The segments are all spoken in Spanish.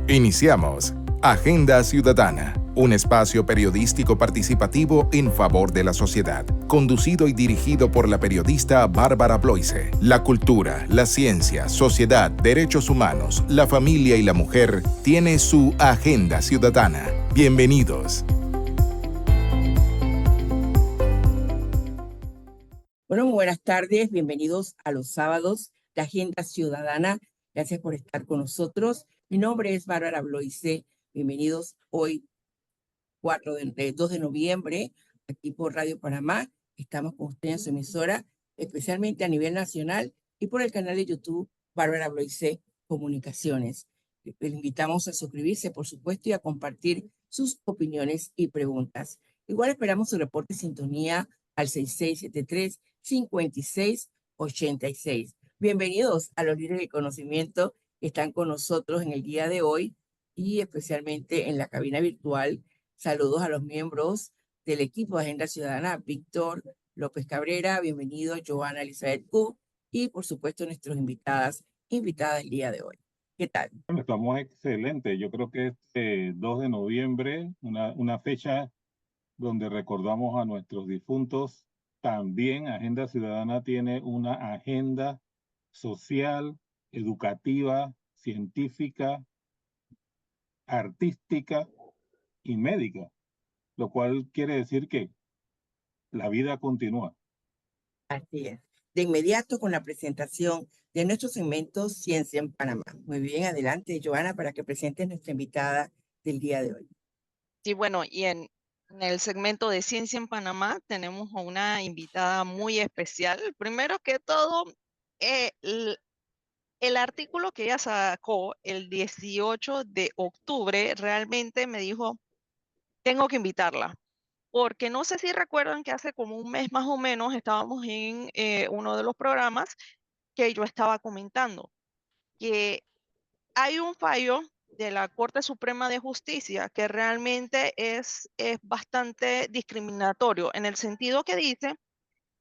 Iniciamos Agenda Ciudadana, un espacio periodístico participativo en favor de la sociedad, conducido y dirigido por la periodista Bárbara Bloise. La cultura, la ciencia, sociedad, derechos humanos, la familia y la mujer tiene su Agenda Ciudadana. Bienvenidos. Bueno, muy buenas tardes, bienvenidos a los sábados de Agenda Ciudadana. Gracias por estar con nosotros. Mi nombre es Bárbara Bloise. Bienvenidos hoy, 2 de noviembre, aquí por Radio Panamá. Estamos con ustedes en su emisora, especialmente a nivel nacional y por el canal de YouTube Bárbara Bloise Comunicaciones. Les invitamos a suscribirse, por supuesto, y a compartir sus opiniones y preguntas. Igual esperamos su reporte de sintonía al 6673-5686. Bienvenidos a los líderes de conocimiento que están con nosotros en el día de hoy y especialmente en la cabina virtual. Saludos a los miembros del equipo de Agenda Ciudadana, Víctor López Cabrera, bienvenido, Joana Elizabeth Q, y por supuesto nuestros invitadas el día de hoy. ¿Qué tal? Bueno, estamos excelentes. Yo creo que este 2 de noviembre, una fecha donde recordamos a nuestros difuntos. También Agenda Ciudadana tiene una agenda social, educativa, científica, artística y médica, lo cual quiere decir que la vida continúa. Así es. De inmediato con la presentación de nuestro segmento Ciencia en Panamá. Muy bien, adelante, Joana, para que presentes nuestra invitada del día de hoy. Sí, bueno, y en el segmento de Ciencia en Panamá tenemos a una invitada muy especial. Primero que todo, el artículo que ella sacó el 18 de octubre realmente me dijo, tengo que invitarla, porque no sé si recuerdan que hace como un mes más o menos estábamos en uno de los programas que yo estaba comentando, que hay un fallo de la Corte Suprema de Justicia que realmente es bastante discriminatorio en el sentido que dice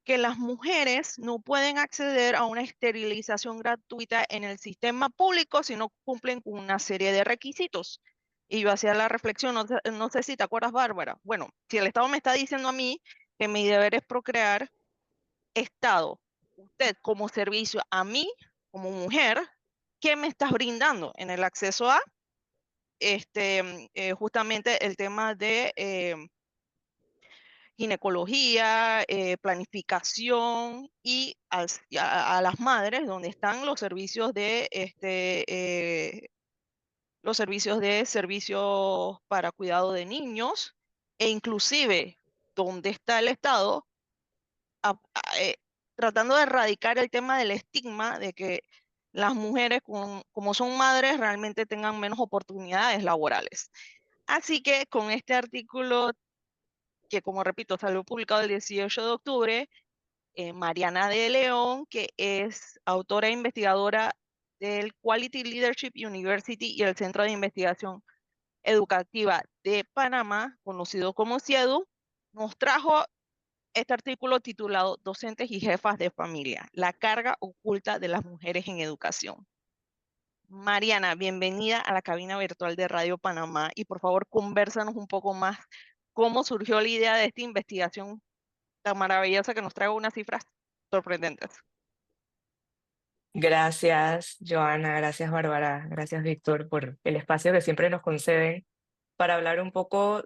que las mujeres no pueden acceder a una esterilización gratuita en el sistema público si no cumplen con una serie de requisitos. Y yo hacía la reflexión, no sé si te acuerdas, Bárbara. Bueno, si el Estado me está diciendo a mí que mi deber es procrear, Estado, usted como servicio a mí, como mujer, ¿qué me estás brindando en el acceso a justamente el tema de ginecología, planificación y a las madres donde están los servicios para cuidado de niños e inclusive donde está el Estado a- a- eh, tratando de erradicar el tema del estigma de que las mujeres como son madres realmente tengan menos oportunidades laborales. Así que con este artículo, que como repito, salió publicado el 18 de octubre, Mariana de León, que es autora e investigadora del Quality Leadership University y el Centro de Investigación Educativa de Panamá, conocido como CIEDU, nos trajo este artículo titulado Docentes y jefas de familia, la carga oculta de las mujeres en educación. Mariana, bienvenida a la cabina virtual de Radio Panamá y por favor convérsanos un poco más cómo surgió la idea de esta investigación tan maravillosa que nos trae unas cifras sorprendentes. Gracias, Joana, gracias, Bárbara, gracias, Víctor, por el espacio que siempre nos conceden para hablar un poco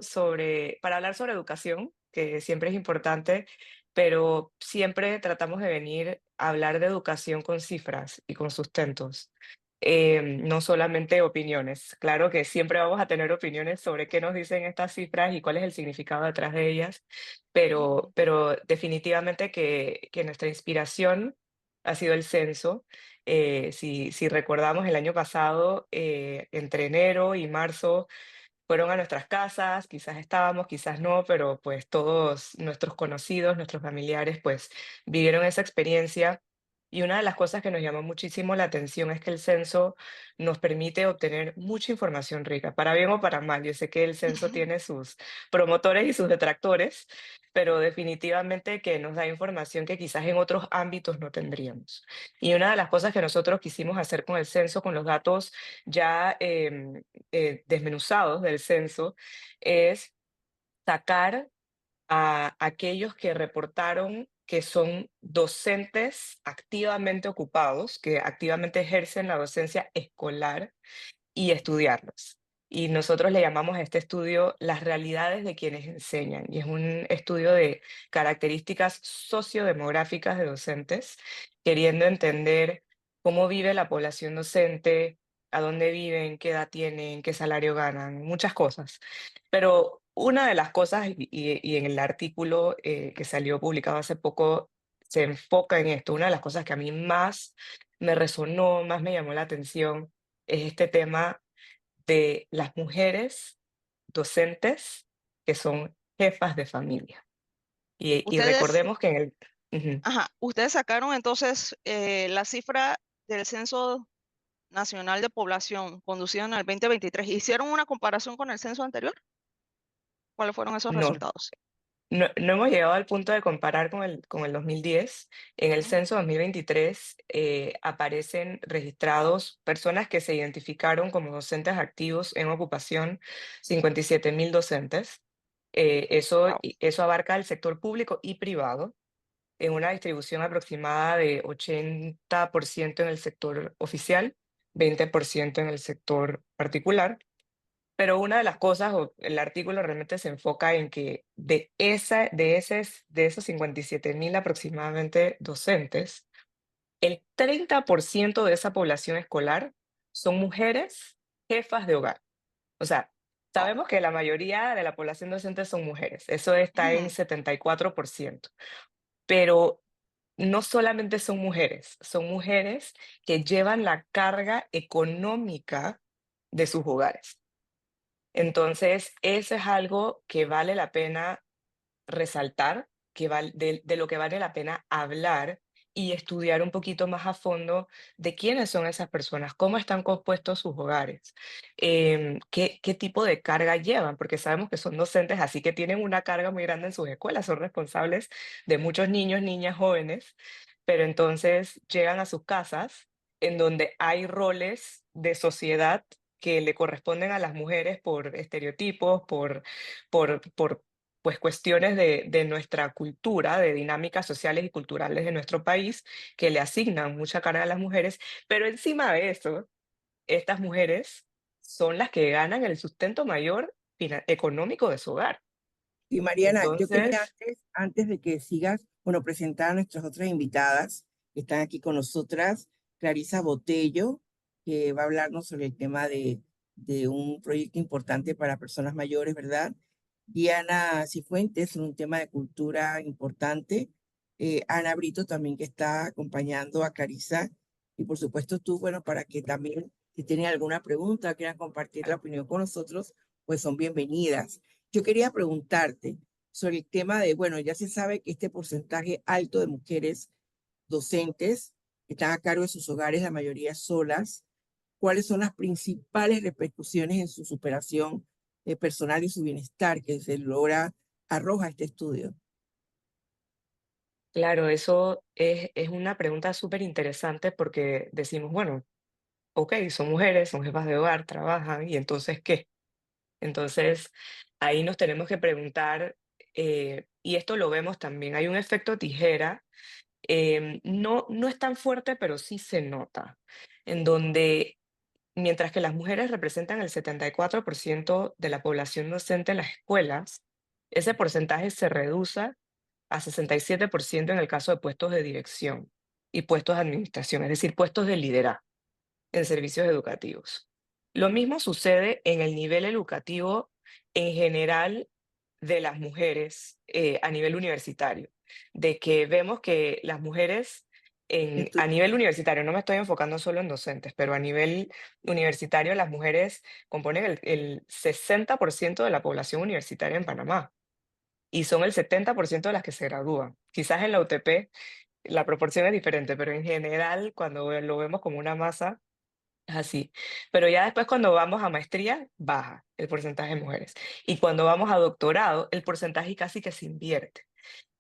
para hablar sobre educación, que siempre es importante, pero siempre tratamos de venir a hablar de educación con cifras y con sustentos, no solamente opiniones. Claro que siempre vamos a tener opiniones sobre qué nos dicen estas cifras y cuál es el significado detrás de ellas, pero definitivamente que nuestra inspiración ha sido el censo. Si recordamos el año pasado, entre enero y marzo, fueron a nuestras casas, quizás estábamos, quizás no, pero pues todos nuestros conocidos, nuestros familiares, pues vivieron esa experiencia. Y una de las cosas que nos llamó muchísimo la atención es que el censo nos permite obtener mucha información rica, para bien o para mal. Yo sé que el censo tiene sus promotores y sus detractores, pero definitivamente que nos da información que quizás en otros ámbitos no tendríamos. Y una de las cosas que nosotros quisimos hacer con el censo, con los datos ya desmenuzados del censo es sacar a aquellos que reportaron que son docentes activamente ocupados, que activamente ejercen la docencia escolar y estudiarlos. Y nosotros le llamamos a este estudio las realidades de quienes enseñan. Y es un estudio de características sociodemográficas de docentes, queriendo entender cómo vive la población docente, a dónde viven, qué edad tienen, qué salario ganan, muchas cosas. Pero una de las cosas, y en el artículo que salió publicado hace poco, se enfoca en esto. Una de las cosas que a mí más me resonó, más me llamó la atención, es este tema de las mujeres docentes que son jefas de familia. Y Ustedes, recordemos que en el... Ujú. ustedes sacaron entonces la cifra del Censo Nacional de Población conducido en el 2023. ¿Hicieron una comparación con el censo anterior? ¿Cuáles fueron esos No, resultados? no hemos llegado al punto de comparar con el 2010. En el Ujú. censo 2023 aparecen registrados personas que se identificaron como docentes activos en ocupación, 57.000 docentes. Wow. Eso abarca el sector público y privado, en una distribución aproximada de 80% en el sector oficial, 20% en el sector particular. Pero una de las cosas, o el artículo realmente se enfoca en que de esos 57.000 aproximadamente docentes, el 30% de esa población escolar son mujeres jefas de hogar. O sea, Wow. sabemos que la mayoría de la población docente son mujeres, eso está en Ujú. 74%, pero no solamente son mujeres que llevan la carga económica de sus hogares. Entonces, eso es algo que vale la pena resaltar, de lo que vale la pena hablar y estudiar un poquito más a fondo de quiénes son esas personas, cómo están compuestos sus hogares, qué tipo de carga llevan, porque sabemos que son docentes, así que tienen una carga muy grande en sus escuelas, son responsables de muchos niños, niñas, jóvenes, pero entonces llegan a sus casas en donde hay roles de sociedad que le corresponden a las mujeres por estereotipos, por pues cuestiones de nuestra cultura, de dinámicas sociales y culturales de nuestro país, que le asignan mucha carga a las mujeres, pero encima de eso, estas mujeres son las que ganan el sustento mayor económico de su hogar. Y Mariana, yo quería Entonces, antes de que sigas, bueno, presentar a nuestras otras invitadas que están aquí con nosotras, Clarisa Botello, que va a hablarnos sobre el tema de un proyecto importante para personas mayores, ¿verdad? Diana Cifuentes, un tema de cultura importante. Ana Brito también que está acompañando a Clarisa. Y por supuesto tú, bueno, para que también si tienen alguna pregunta, quieran compartir la opinión con nosotros, pues son bienvenidas. Yo quería preguntarte sobre el tema de, bueno, ya se sabe que este porcentaje alto de mujeres docentes que están a cargo de sus hogares, la mayoría solas, ¿cuáles son las principales repercusiones en su superación personal y su bienestar que se logra, arroja este estudio? claro, eso es una pregunta súper interesante porque decimos, bueno, ok, son mujeres, son jefas de hogar, trabajan, ¿y entonces qué? Entonces, ahí nos tenemos que preguntar, y esto lo vemos también, hay un efecto tijera, no es tan fuerte, pero sí se nota, en donde mientras que las mujeres representan el 74% de la población docente en las escuelas, ese porcentaje se reduce a 67% en el caso de puestos de dirección y puestos de administración, es decir, puestos de liderazgo en servicios educativos. Lo mismo sucede en el nivel educativo en general de las mujeres a nivel universitario, de que vemos que las mujeres a nivel universitario, no me estoy enfocando solo en docentes, pero a nivel universitario las mujeres componen el 60% de la población universitaria en Panamá y son el 70% de las que se gradúan. Quizás en la UTP la proporción es diferente, pero en general cuando lo vemos como una masa es así. Pero ya después cuando vamos a maestría, baja el porcentaje de mujeres. Y cuando vamos a doctorado, el porcentaje casi que se invierte.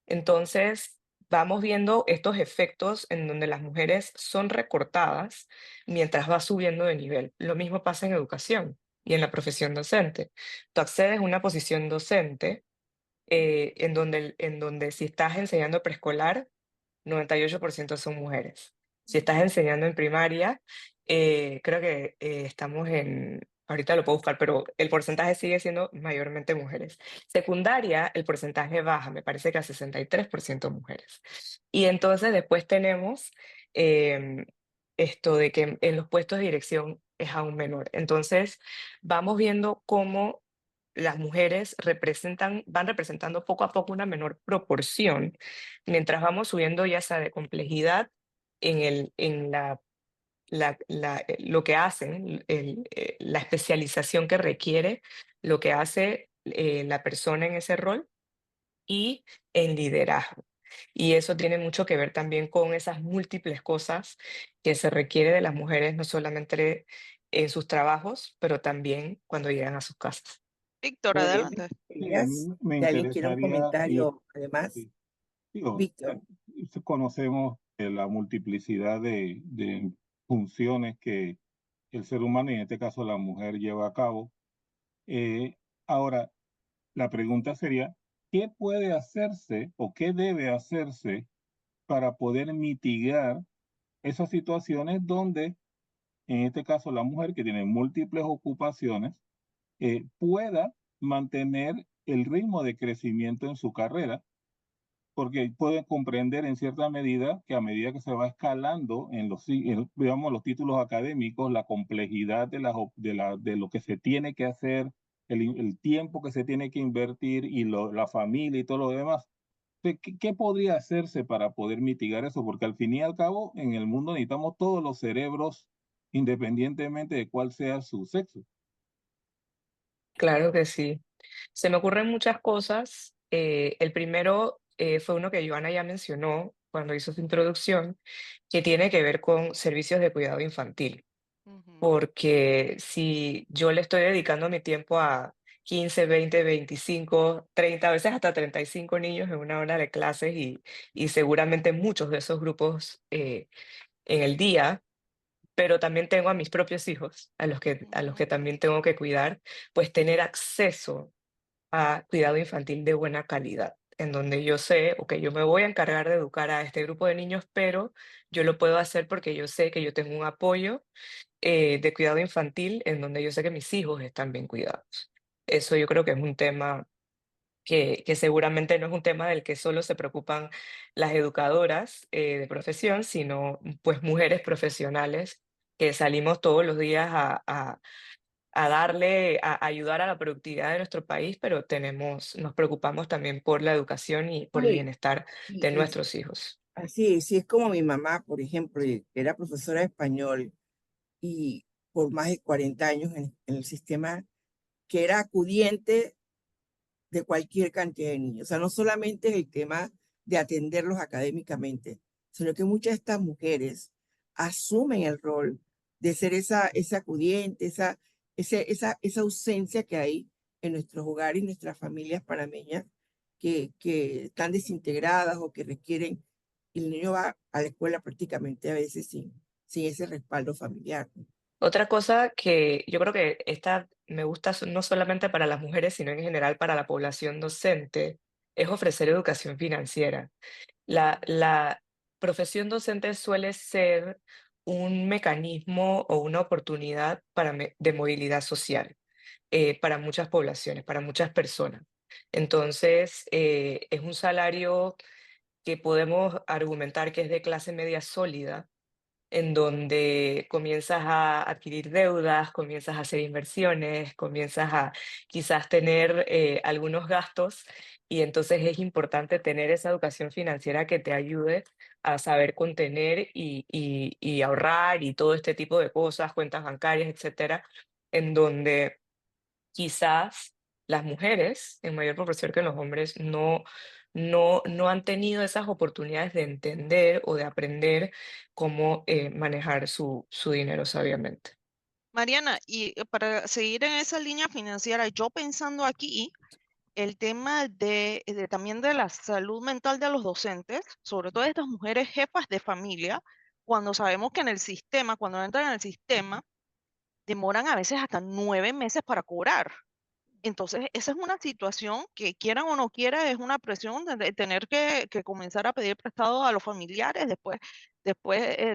Entonces, vamos viendo estos efectos en donde las mujeres son recortadas mientras va subiendo de nivel. Lo mismo pasa en educación. y en la profesión docente. Tú accedes a una posición docente en donde si estás enseñando preescolar, 98% son mujeres. Si estás enseñando en primaria, creo que estamos ahorita lo puedo buscar, pero el porcentaje sigue siendo mayormente mujeres. Secundaria, el porcentaje baja, me parece que a 63% mujeres. Y entonces después tenemos em, esto de que en los puestos de dirección es aún menor. Entonces, vamos viendo cómo las mujeres van representando poco a poco una menor proporción mientras vamos subiendo ya sea de complejidad en lo que hacen, la especialización que requiere lo que hace la persona en ese rol y en liderazgo. Y eso tiene mucho que ver también con esas múltiples cosas que se requiere de las mujeres, no solamente en sus trabajos, pero también cuando llegan a sus casas. Víctor, Muy bien, adelante. Sí, a mí me si alguien quiere un interesaría, comentario, además, sí, digo, Víctor. conocemos la multiplicidad de funciones que el ser humano, y en este caso la mujer, lleva a cabo. Ahora, la pregunta sería, ¿qué puede hacerse o qué debe hacerse para poder mitigar esas situaciones donde, en este caso, la mujer que tiene múltiples ocupaciones pueda mantener el ritmo de crecimiento en su carrera? Porque pueden comprender en cierta medida que a medida que se va escalando digamos, los títulos académicos, la complejidad de lo que se tiene que hacer, el tiempo que se tiene que invertir y la familia y todo lo demás. ¿Qué podría hacerse para poder mitigar eso? Porque al fin y al cabo, en el mundo necesitamos todos los cerebros, independientemente de cuál sea su sexo. Claro que sí. Se me ocurren muchas cosas. El primero fue uno que Joana ya mencionó cuando hizo su introducción, que tiene que ver con servicios de cuidado infantil. Ujú. Porque si yo le estoy dedicando mi tiempo a 15, 20, 25, 30, a veces hasta 35 niños en una hora de clases y seguramente muchos de esos grupos en el día, pero también tengo a mis propios hijos, a los que también tengo que cuidar, pues tener acceso a cuidado infantil de buena calidad, en donde yo sé, ok, yo me voy a encargar de educar a este grupo de niños, pero yo lo puedo hacer porque yo sé que yo tengo un apoyo de cuidado infantil en donde yo sé que mis hijos están bien cuidados. Eso yo creo que es un tema que seguramente no es un tema del que solo se preocupan las educadoras de profesión, sino pues mujeres profesionales que salimos todos los días a ayudar a la productividad de nuestro país, pero nos preocupamos también por la educación y por el Sí, bienestar de y nuestros hijos. así, sí es como mi mamá, por ejemplo, que era profesora de español y por más de 40 años en el sistema, que era acudiente de cualquier cantidad de niños. O sea, no solamente es el tema de atenderlos académicamente, sino que muchas de estas mujeres asumen el rol de ser esa acudiente, esa ausencia que hay en nuestros hogares y nuestras familias panameñas que están desintegradas o que requieren, y el niño va a la escuela prácticamente a veces sin ese respaldo familiar. Otra cosa que yo creo que esta me gusta no solamente para las mujeres, sino en general para la población docente, es ofrecer educación financiera. La profesión docente suele ser un mecanismo o una oportunidad de movilidad social para muchas poblaciones, para muchas personas. Entonces, es un salario que podemos argumentar que es de clase media sólida, en donde comienzas a adquirir deudas, comienzas a hacer inversiones, comienzas a quizás tener algunos gastos y entonces es importante tener esa educación financiera que te ayude a saber contener y ahorrar y todo este tipo de cosas, cuentas bancarias, etcétera, en donde quizás las mujeres, en mayor proporción que los hombres, no han tenido esas oportunidades de entender o de aprender cómo manejar su dinero sabiamente. Mariana, y para seguir en esa línea financiera, yo pensando aquí, el tema también de la salud mental de los docentes, sobre todo de estas mujeres jefas de familia, cuando sabemos que en el sistema, cuando entran en el sistema demoran a veces hasta 9 meses para cobrar. Entonces, esa es una situación que quieran o no quieran, es una presión de tener que comenzar a pedir prestado a los familiares, después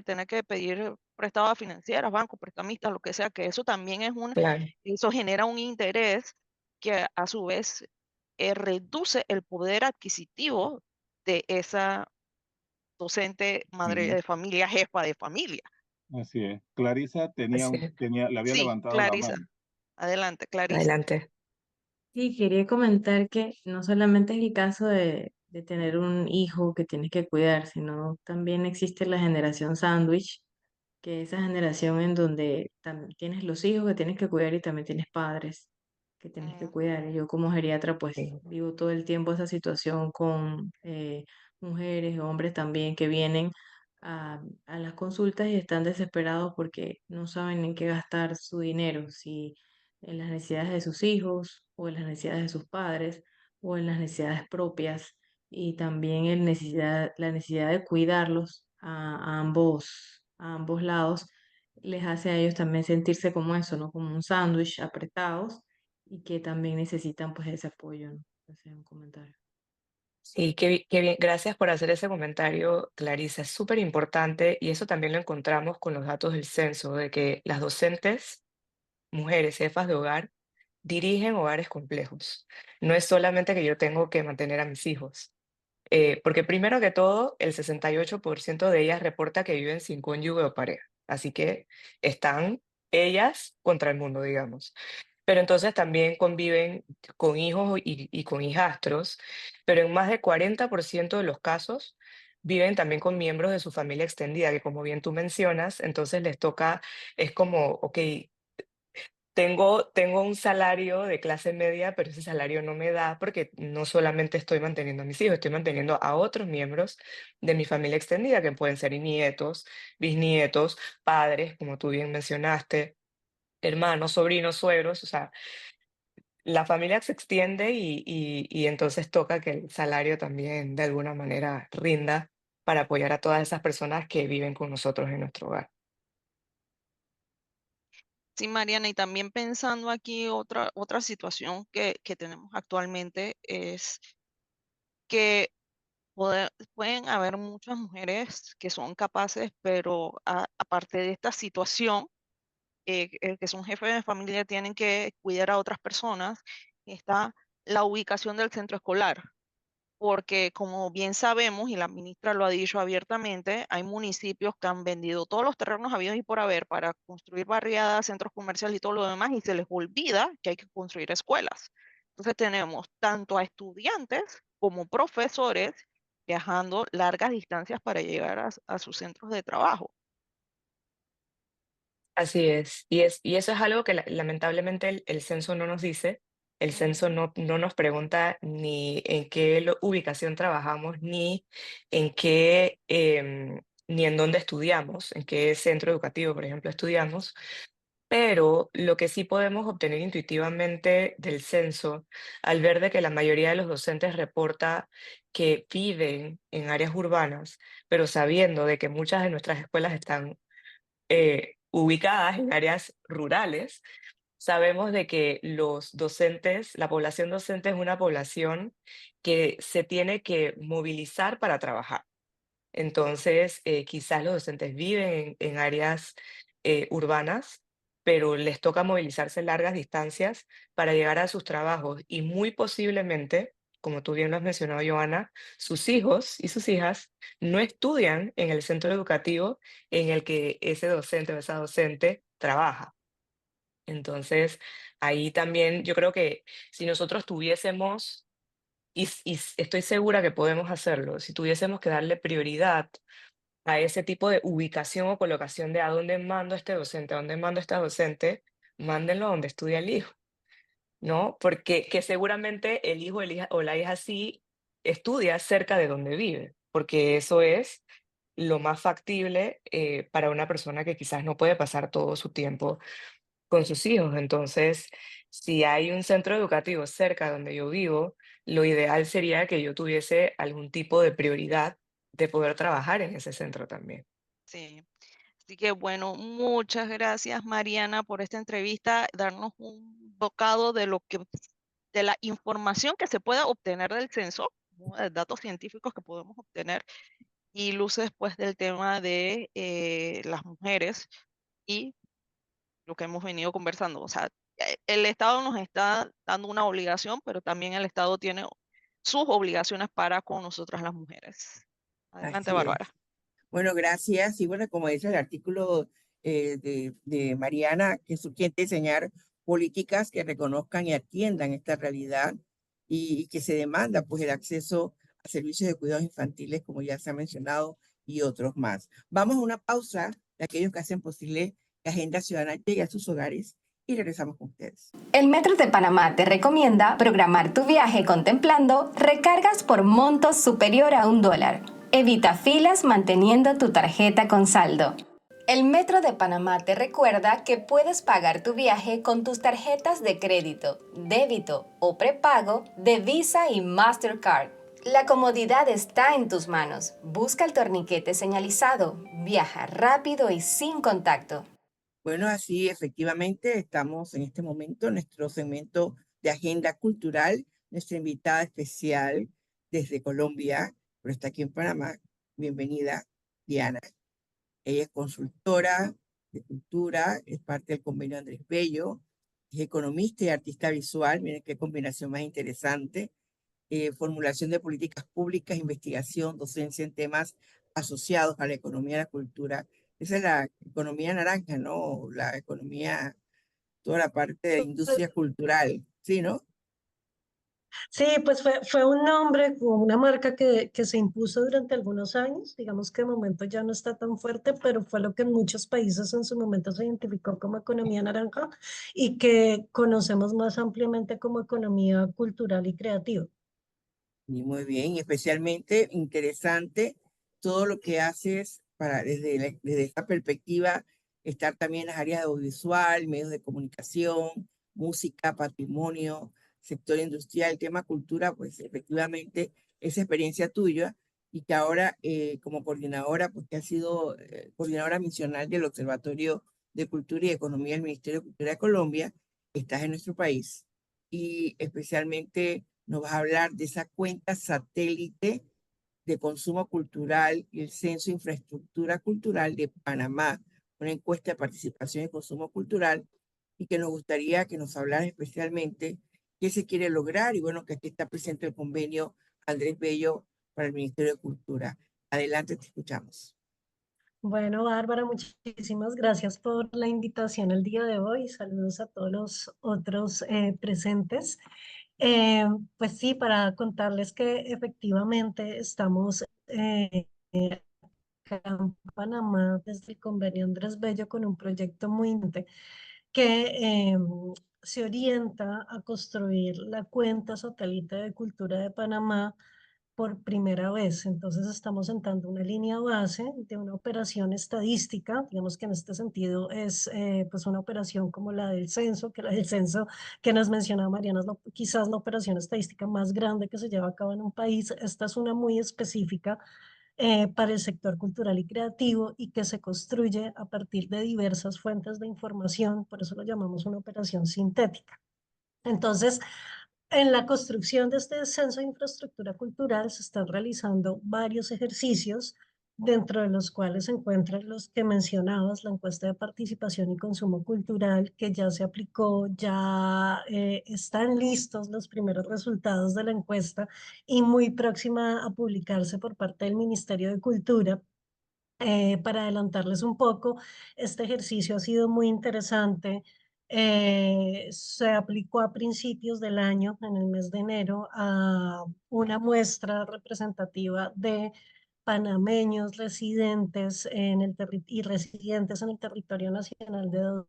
tener que pedir prestado a financieras, bancos, prestamistas, lo que sea, que eso también es Claro, eso genera un interés que a su vez reduce el poder adquisitivo de esa docente, madre Ujú. de familia, jefa de familia. Así es. Clarisa así es. le había Sí, levantado la Clarisa, mano. adelante, Clarisa. Adelante. Sí, quería comentar que no solamente es el caso de tener un hijo que tienes que cuidar, sino también existe la generación sándwich, que esa generación en donde tienes los hijos que tienes que cuidar y también tienes padres que tienes que Mm, cuidar. Y yo como geriatra pues Sí. vivo todo el tiempo esa situación con mujeres, hombres también que vienen a las consultas y están desesperados porque no saben en qué gastar su dinero, si en las necesidades de sus hijos o en las necesidades de sus padres o en las necesidades propias y también la necesidad de cuidarlos a ambos lados, les hace a ellos también sentirse como eso, ¿no? Como un sándwich apretados y que también necesitan pues ese apoyo, ¿no? Ese es un comentario. Sí, qué bien. Gracias por hacer ese comentario, Clarisa. Es súper importante y eso también lo encontramos con los datos del censo, de que las docentes, mujeres, jefas de hogar, dirigen hogares complejos. No es solamente que yo tengo que mantener a mis hijos, porque primero que todo, el 68% de ellas reporta que viven sin cónyuge o pareja. Así que están ellas contra el mundo, digamos. Pero entonces también conviven con hijos y con hijastros, pero en más de 40% de los casos viven también con miembros de su familia extendida, que como bien tú mencionas, entonces les toca, es como, ok, tengo un salario de clase media, pero ese salario no me da porque no solamente estoy manteniendo a mis hijos, estoy manteniendo a otros miembros de mi familia extendida, que pueden ser nietos, bisnietos, padres, como tú bien mencionaste, hermanos, sobrinos, suegros, o sea, la familia se extiende y entonces toca que el salario también de alguna manera rinda para apoyar a todas esas personas que viven con nosotros en nuestro hogar. Sí, Mariana, y también pensando aquí otra situación que tenemos actualmente es que pueden haber muchas mujeres que son capaces, pero aparte de esta situación, que son jefes de familia, tienen que cuidar a otras personas, está la ubicación del centro escolar. Porque como bien sabemos, y la ministra lo ha dicho abiertamente, hay municipios que han vendido todos los terrenos habidos y por haber para construir barriadas, centros comerciales y todo lo demás, y se les olvida que hay que construir escuelas. Entonces tenemos tanto a estudiantes como profesores viajando largas distancias para llegar a sus centros de trabajo. Así es. Y eso es algo que lamentablemente el censo no nos dice. El censo no nos pregunta ni en qué ubicación trabajamos, en qué, ni en dónde estudiamos, en qué centro educativo, por ejemplo, estudiamos. Pero lo que sí podemos obtener intuitivamente del censo, al ver de que la mayoría de los docentes reporta que viven en áreas urbanas, pero sabiendo de que muchas de nuestras escuelas están ubicadas en áreas rurales, sabemos de que los docentes, la población docente es una población que se tiene que movilizar para trabajar. Entonces, quizás los docentes viven en áreas urbanas, pero les toca movilizarse largas distancias para llegar a sus trabajos y muy posiblemente, como tú bien lo has mencionado, Joana, sus hijos y sus hijas no estudian en el centro educativo en el que ese docente o esa docente trabaja. Entonces, ahí también yo creo que si nosotros tuviésemos, estoy segura que podemos hacerlo, si tuviésemos que darle prioridad a ese tipo de ubicación o colocación de a dónde mando a este docente, a dónde mando a esta docente, mándenlo a donde estudia el hijo, ¿no? Porque que seguramente el hijo o la hija sí estudia cerca de donde vive, porque eso es lo más factible para una persona que quizás no puede pasar todo su tiempo con sus hijos. Entonces, si hay un centro educativo cerca donde yo vivo, lo ideal sería que yo tuviese algún tipo de prioridad de poder trabajar en ese centro también. Sí. Así que bueno, muchas gracias Mariana por esta entrevista, darnos un bocado de de la información que se pueda obtener del censo, ¿no? De datos científicos que podemos obtener, y luces pues del tema de las mujeres y lo que hemos venido conversando. O sea, el Estado nos está dando una obligación, pero también el Estado tiene sus obligaciones para con nosotras las mujeres. Adelante, Así es. Bárbara. Bueno, gracias. Y bueno, como dice el artículo de Mariana, que sugiere diseñar políticas que reconozcan y atiendan esta realidad y que se demanda pues el acceso a servicios de cuidados infantiles, como ya se ha mencionado, y otros más. Vamos a una pausa de aquellos que hacen posible que Agenda Ciudadana llegue a sus hogares y regresamos con ustedes. El Metro de Panamá te recomienda programar tu viaje contemplando recargas por monto superior a $1. Evita filas manteniendo tu tarjeta con saldo. El Metro de Panamá te recuerda que puedes pagar tu viaje con tus tarjetas de crédito, débito o prepago de Visa y Mastercard. La comodidad está en tus manos. Busca el torniquete señalizado. Viaja rápido y sin contacto. Bueno, así efectivamente estamos en este momento en nuestro segmento de Agenda Cultural. Nuestra invitada especial desde Colombia, pero está aquí en Panamá. Bienvenida, Diana. Ella es consultora de cultura, es parte del convenio Andrés Bello, es economista y artista visual. Miren qué combinación más interesante. Formulación de políticas públicas, investigación, docencia en temas asociados a la economía y la cultura. Esa es la economía naranja, ¿no? La economía, toda la parte de la industria cultural, ¿sí, no? Sí, pues fue un nombre, una marca que se impuso durante algunos años. Digamos que de momento ya no está tan fuerte, pero fue lo que en muchos países en su momento se identificó como economía naranja y que conocemos más ampliamente como economía cultural y creativa. Y muy bien, y especialmente interesante todo lo que haces para desde esta perspectiva estar también en las áreas de audiovisual, medios de comunicación, música, patrimonio, sector industrial, el tema cultura, pues efectivamente esa experiencia tuya y que ahora como coordinadora, pues que has sido coordinadora misional del Observatorio de Cultura y Economía del Ministerio de Cultura de Colombia, estás en nuestro país y especialmente nos vas a hablar de esa cuenta satélite de consumo cultural y el Censo de Infraestructura Cultural de Panamá, una encuesta de participación y consumo cultural, y que nos gustaría que nos hablaras especialmente qué se quiere lograr, y bueno, que aquí está presente el convenio Andrés Bello para el Ministerio de Cultura. Adelante, te escuchamos. Bueno, Bárbara, muchísimas gracias por la invitación el día de hoy. Saludos a todos los otros presentes. Pues sí, para contarles que efectivamente estamos acá en Panamá desde el convenio Andrés Bello con un proyecto muy importante que se orienta a construir la cuenta satélite de cultura de Panamá por primera vez. Entonces estamos sentando una línea base de una operación estadística, digamos que en este sentido es pues una operación como la del censo, que la del censo que nos mencionaba Mariana es quizás la operación estadística más grande que se lleva a cabo en un país. Esta es una muy específica para el sector cultural y creativo y que se construye a partir de diversas fuentes de información, por eso lo llamamos una operación sintética. Entonces, en la construcción de este censo de infraestructura cultural se están realizando varios ejercicios, dentro de los cuales se encuentran los que mencionabas, la encuesta de participación y consumo cultural, que ya se aplicó, ya están listos los primeros resultados de la encuesta y muy próxima a publicarse por parte del Ministerio de Cultura. Para adelantarles un poco, este ejercicio ha sido muy interesante. Se aplicó a principios del año, en el mes de enero, a una muestra representativa de panameños residentes y residentes en el territorio nacional de 12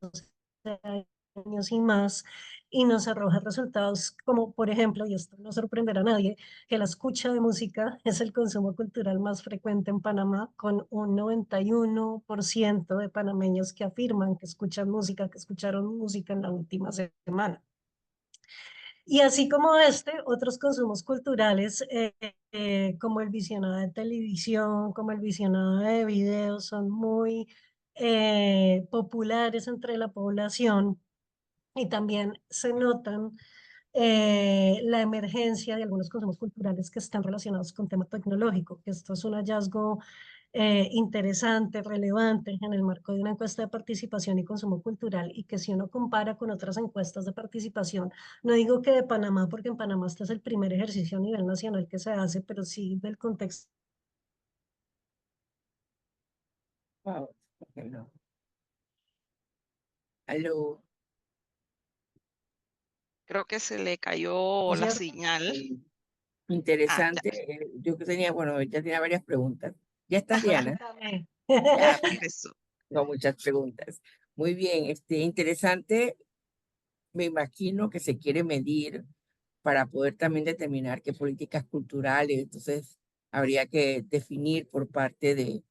años y más, y nos arroja resultados como, por ejemplo, y esto no sorprenderá a nadie, que la escucha de música es el consumo cultural más frecuente en Panamá, con un 91% de panameños que afirman que escuchan música, que escucharon música en la última semana. Y así como otros consumos culturales, como el visionado de televisión, como el visionado de videos, son muy populares entre la población, y también se notan la emergencia de algunos consumos culturales que están relacionados con tema tecnológico, que esto es un hallazgo interesante, relevante en el marco de una encuesta de participación y consumo cultural, y que si uno compara con otras encuestas de participación, no digo que de Panamá, porque en Panamá este es el primer ejercicio a nivel nacional que se hace, pero sí del contexto. Wow. Hello. Aló. Creo que se le cayó la ¿Cierto? señal. Sí. Ya. Interesante. Yo que tenía, bueno, ya tenía varias preguntas. ¿Ya estás, Diana? Cuéntame. Ya, Regresó. tengo muchas preguntas. Muy bien, interesante. Me imagino que se quiere medir para poder también determinar qué políticas culturales, entonces habría que definir por parte de,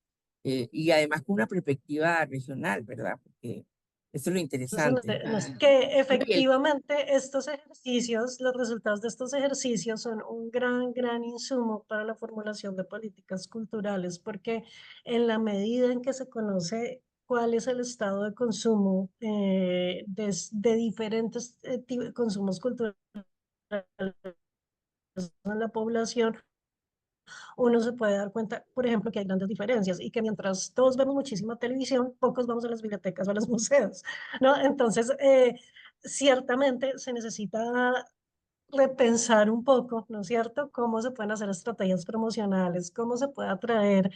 y además con una perspectiva regional, ¿verdad? Porque eso es lo interesante. Que Bien, efectivamente estos ejercicios, los resultados de estos ejercicios son un gran insumo para la formulación de políticas culturales, porque en la medida en que se conoce cuál es el estado de consumo de diferentes consumos culturales en la población, uno se puede dar cuenta, por ejemplo, que hay grandes diferencias y que mientras todos vemos muchísima televisión, pocos vamos a las bibliotecas o a los museos, ¿no? Entonces, ciertamente se necesita repensar un poco, ¿no es cierto?, cómo se pueden hacer estrategias promocionales, cómo se puede atraer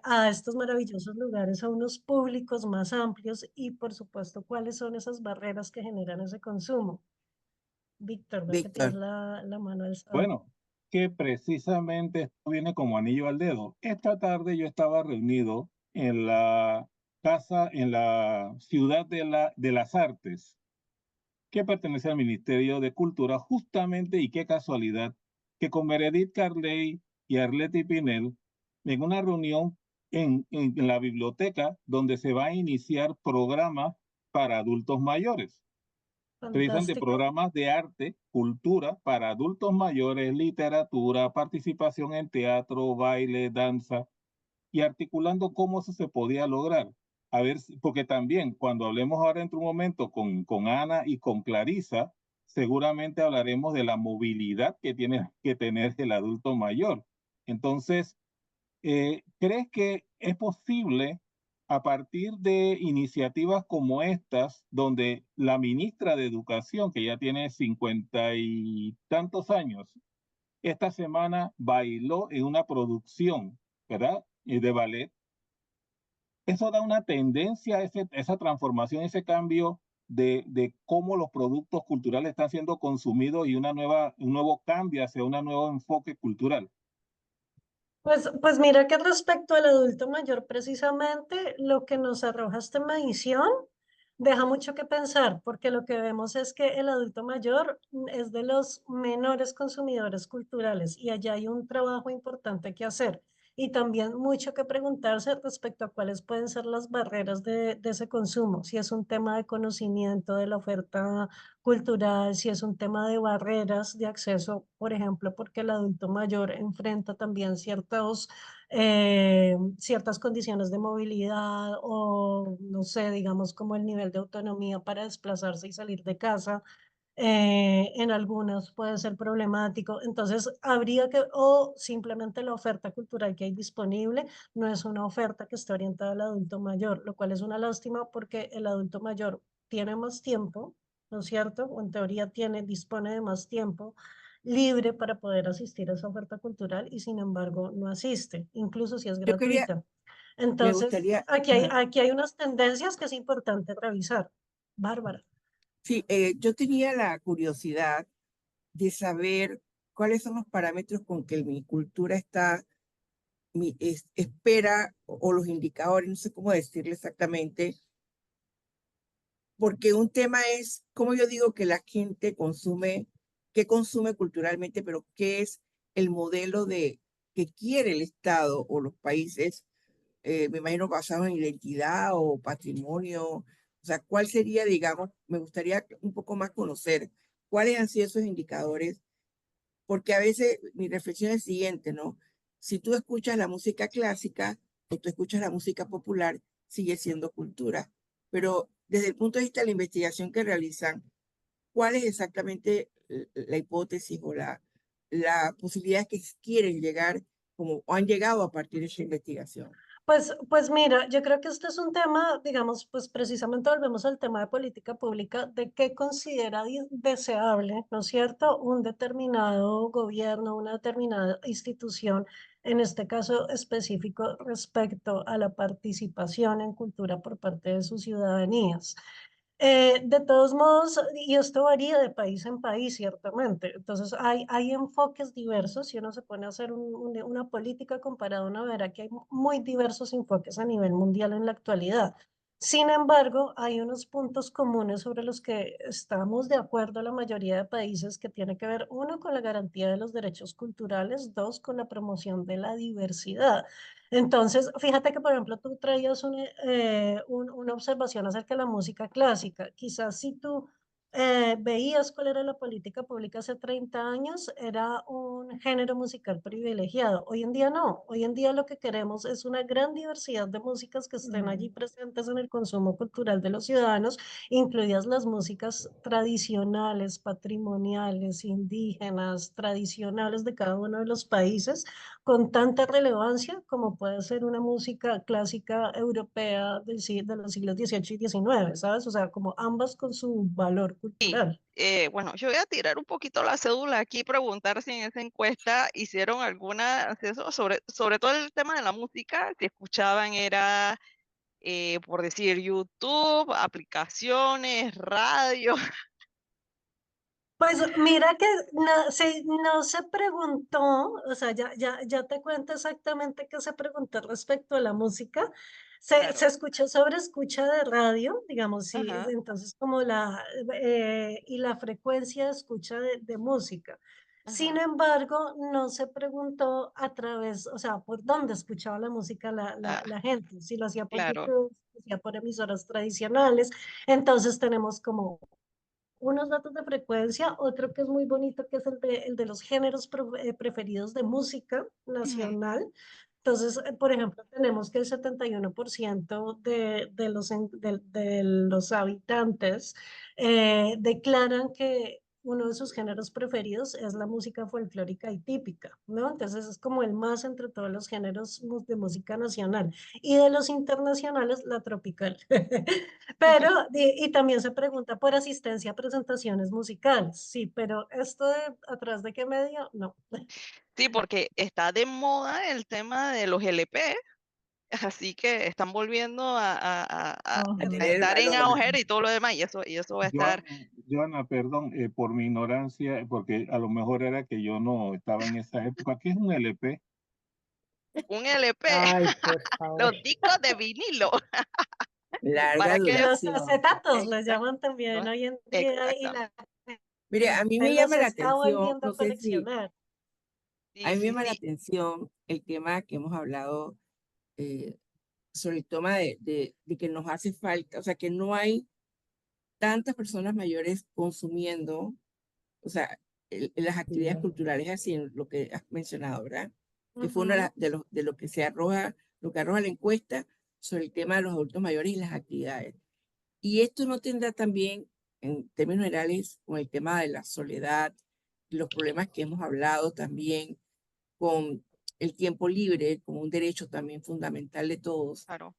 a estos maravillosos lugares a unos públicos más amplios y, por supuesto, cuáles son esas barreras que generan ese consumo. Víctor, veo que tienes Víctor, la mano alzada. Bueno, que precisamente esto viene como anillo al dedo. Esta tarde yo estaba reunido en la casa, en la ciudad de las artes, que pertenece al Ministerio de Cultura, justamente, y qué casualidad, que con Meredith Carley y Arleti Pinel, en una reunión en la biblioteca, donde se va a iniciar programas para adultos mayores, precisamente Fantástico. programas de arte, cultura para adultos mayores, literatura, participación en teatro, baile, danza, y articulando cómo eso se podía lograr. A ver, porque también cuando hablemos ahora en un momento con Ana y con Clarisa, seguramente hablaremos de la movilidad que tiene que tener el adulto mayor. Entonces, ¿crees que es posible, a partir de iniciativas como estas, donde la ministra de Educación, que ya tiene 50 y tantos años, esta semana bailó en una producción, ¿verdad? De ballet? Eso da una tendencia a esa transformación, ese cambio de cómo los productos culturales están siendo consumidos y un nuevo cambio hacia un nuevo enfoque cultural. Pues mira que respecto al adulto mayor, precisamente lo que nos arroja esta medición deja mucho que pensar, porque lo que vemos es que el adulto mayor es de los menores consumidores culturales y allá hay un trabajo importante que hacer y también mucho que preguntarse respecto a cuáles pueden ser las barreras de ese consumo, si es un tema de conocimiento de la oferta cultural, si es un tema de barreras de acceso, por ejemplo, porque el adulto mayor enfrenta también ciertas condiciones de movilidad o, no sé, digamos como el nivel de autonomía para desplazarse y salir de casa. En algunas puede ser problemático, entonces habría que, o simplemente la oferta cultural que hay disponible no es una oferta que está orientada al adulto mayor, lo cual es una lástima porque el adulto mayor tiene más tiempo, ¿no es cierto? O en teoría dispone de más tiempo libre para poder asistir a esa oferta cultural y sin embargo no asiste, incluso si es yo quería, gratuita. me Entonces, gustaría, ajá, aquí hay unas tendencias que es importante revisar. Bárbara. sí, yo tenía la curiosidad de saber cuáles son los parámetros con que mi cultura está, espera, o los indicadores, no sé cómo decirle exactamente, porque un tema es, como yo digo, que la gente consume, qué consume culturalmente, pero qué es el modelo de que quiere el Estado o los países, me imagino basado en identidad o patrimonio, o sea, cuál sería, digamos, me gustaría un poco más conocer cuáles han sido esos indicadores, porque a veces mi reflexión es siguiente, ¿no? Si tú escuchas la música clásica o tú escuchas la música popular, sigue siendo cultura. Pero desde el punto de vista de la investigación que realizan, ¿cuál es exactamente la hipótesis o la posibilidad que quieren llegar como o han llegado a partir de esa investigación? Pues mira, yo creo que este es un tema, digamos, pues precisamente volvemos al tema de política pública, de qué considera deseable, ¿no es cierto? Un determinado gobierno, una determinada institución, en este caso específico respecto a la participación en cultura por parte de sus ciudadanías. De todos modos, y esto varía de país en país, ciertamente. Entonces, hay enfoques diversos. Si uno se pone a hacer una política comparada, uno verá que hay muy diversos enfoques a nivel mundial en la actualidad. Sin embargo, hay unos puntos comunes sobre los que estamos de acuerdo la mayoría de países que tiene que ver, uno, con la garantía de los derechos culturales, dos, con la promoción de la diversidad. Entonces, fíjate que, por ejemplo, tú traías una observación acerca de la música clásica. Quizás si tú veías cuál era la política pública hace 30 años, era un género musical privilegiado. Hoy en día no. Hoy en día lo que queremos es una gran diversidad de músicas que estén allí presentes en el consumo cultural de los ciudadanos, incluidas las músicas tradicionales, patrimoniales, indígenas, tradicionales de cada uno de los países con tanta relevancia como puede ser una música clásica europea de los siglos XVIII y XIX, ¿sabes? O sea, como ambas con su valor cultural. Bueno, yo voy a tirar un poquito la cédula aquí, preguntar si en esa encuesta hicieron alguna acceso sobre todo el tema de la música, si escuchaban era, por decir, YouTube, aplicaciones, radio. Pues mira que no se preguntó, o sea, ya te cuento exactamente qué se preguntó respecto a la música. Se Claro. escuchó sobre escucha de radio, digamos, sí, Ajá, entonces como y la frecuencia de escucha de música. Sin ajá. embargo, no se preguntó a través, o sea, por dónde escuchaba la música Ah, la gente, si lo hacía por claro. YouTube, si lo hacía por emisoras tradicionales. Entonces tenemos como unos datos de frecuencia, otro que es muy bonito, que es el de los géneros preferidos de música Ujú, nacional. Entonces, por ejemplo, tenemos que el 71% de los habitantes declaran que uno de sus géneros preferidos es la música folclórica y típica, ¿no? Entonces es como el más entre todos los géneros de música nacional. Y de los internacionales, la tropical. ujú. Pero, y también se pregunta por asistencia a presentaciones musicales. Sí, pero esto de atrás de qué medio, no. Sí, porque está de moda el tema de los LP, así que están volviendo A Ajá. a tener el estar en valor. auge y todo lo demás, y eso va a estar Joana, perdón, por mi ignorancia, porque a lo mejor era que yo no estaba en esa época. ¿Qué es un LP? un LP, Ay, por favor. los discos de vinilo, Larga para aquellos, Los duración. acetatos les exacto, llaman también hoy en día y la exactamente. Mire, a mí gente me los llama la está atención, volviendo no a sé si, coleccionar. a Sí, mí me sí, llama la sí, atención el tema que hemos hablado eh, sobre el tema de que nos hace falta, o sea, que no hay tantas personas mayores consumiendo, o sea, las actividades Sí. culturales, así en lo que has mencionado, ¿verdad? Que fue uno Ujú, de lo que se arroja, lo que arroja la encuesta sobre el tema de los adultos mayores y las actividades. Y esto no tendrá también, en términos generales, con el tema de la soledad, los problemas que hemos hablado también con el tiempo libre como un derecho también fundamental de todos. claro.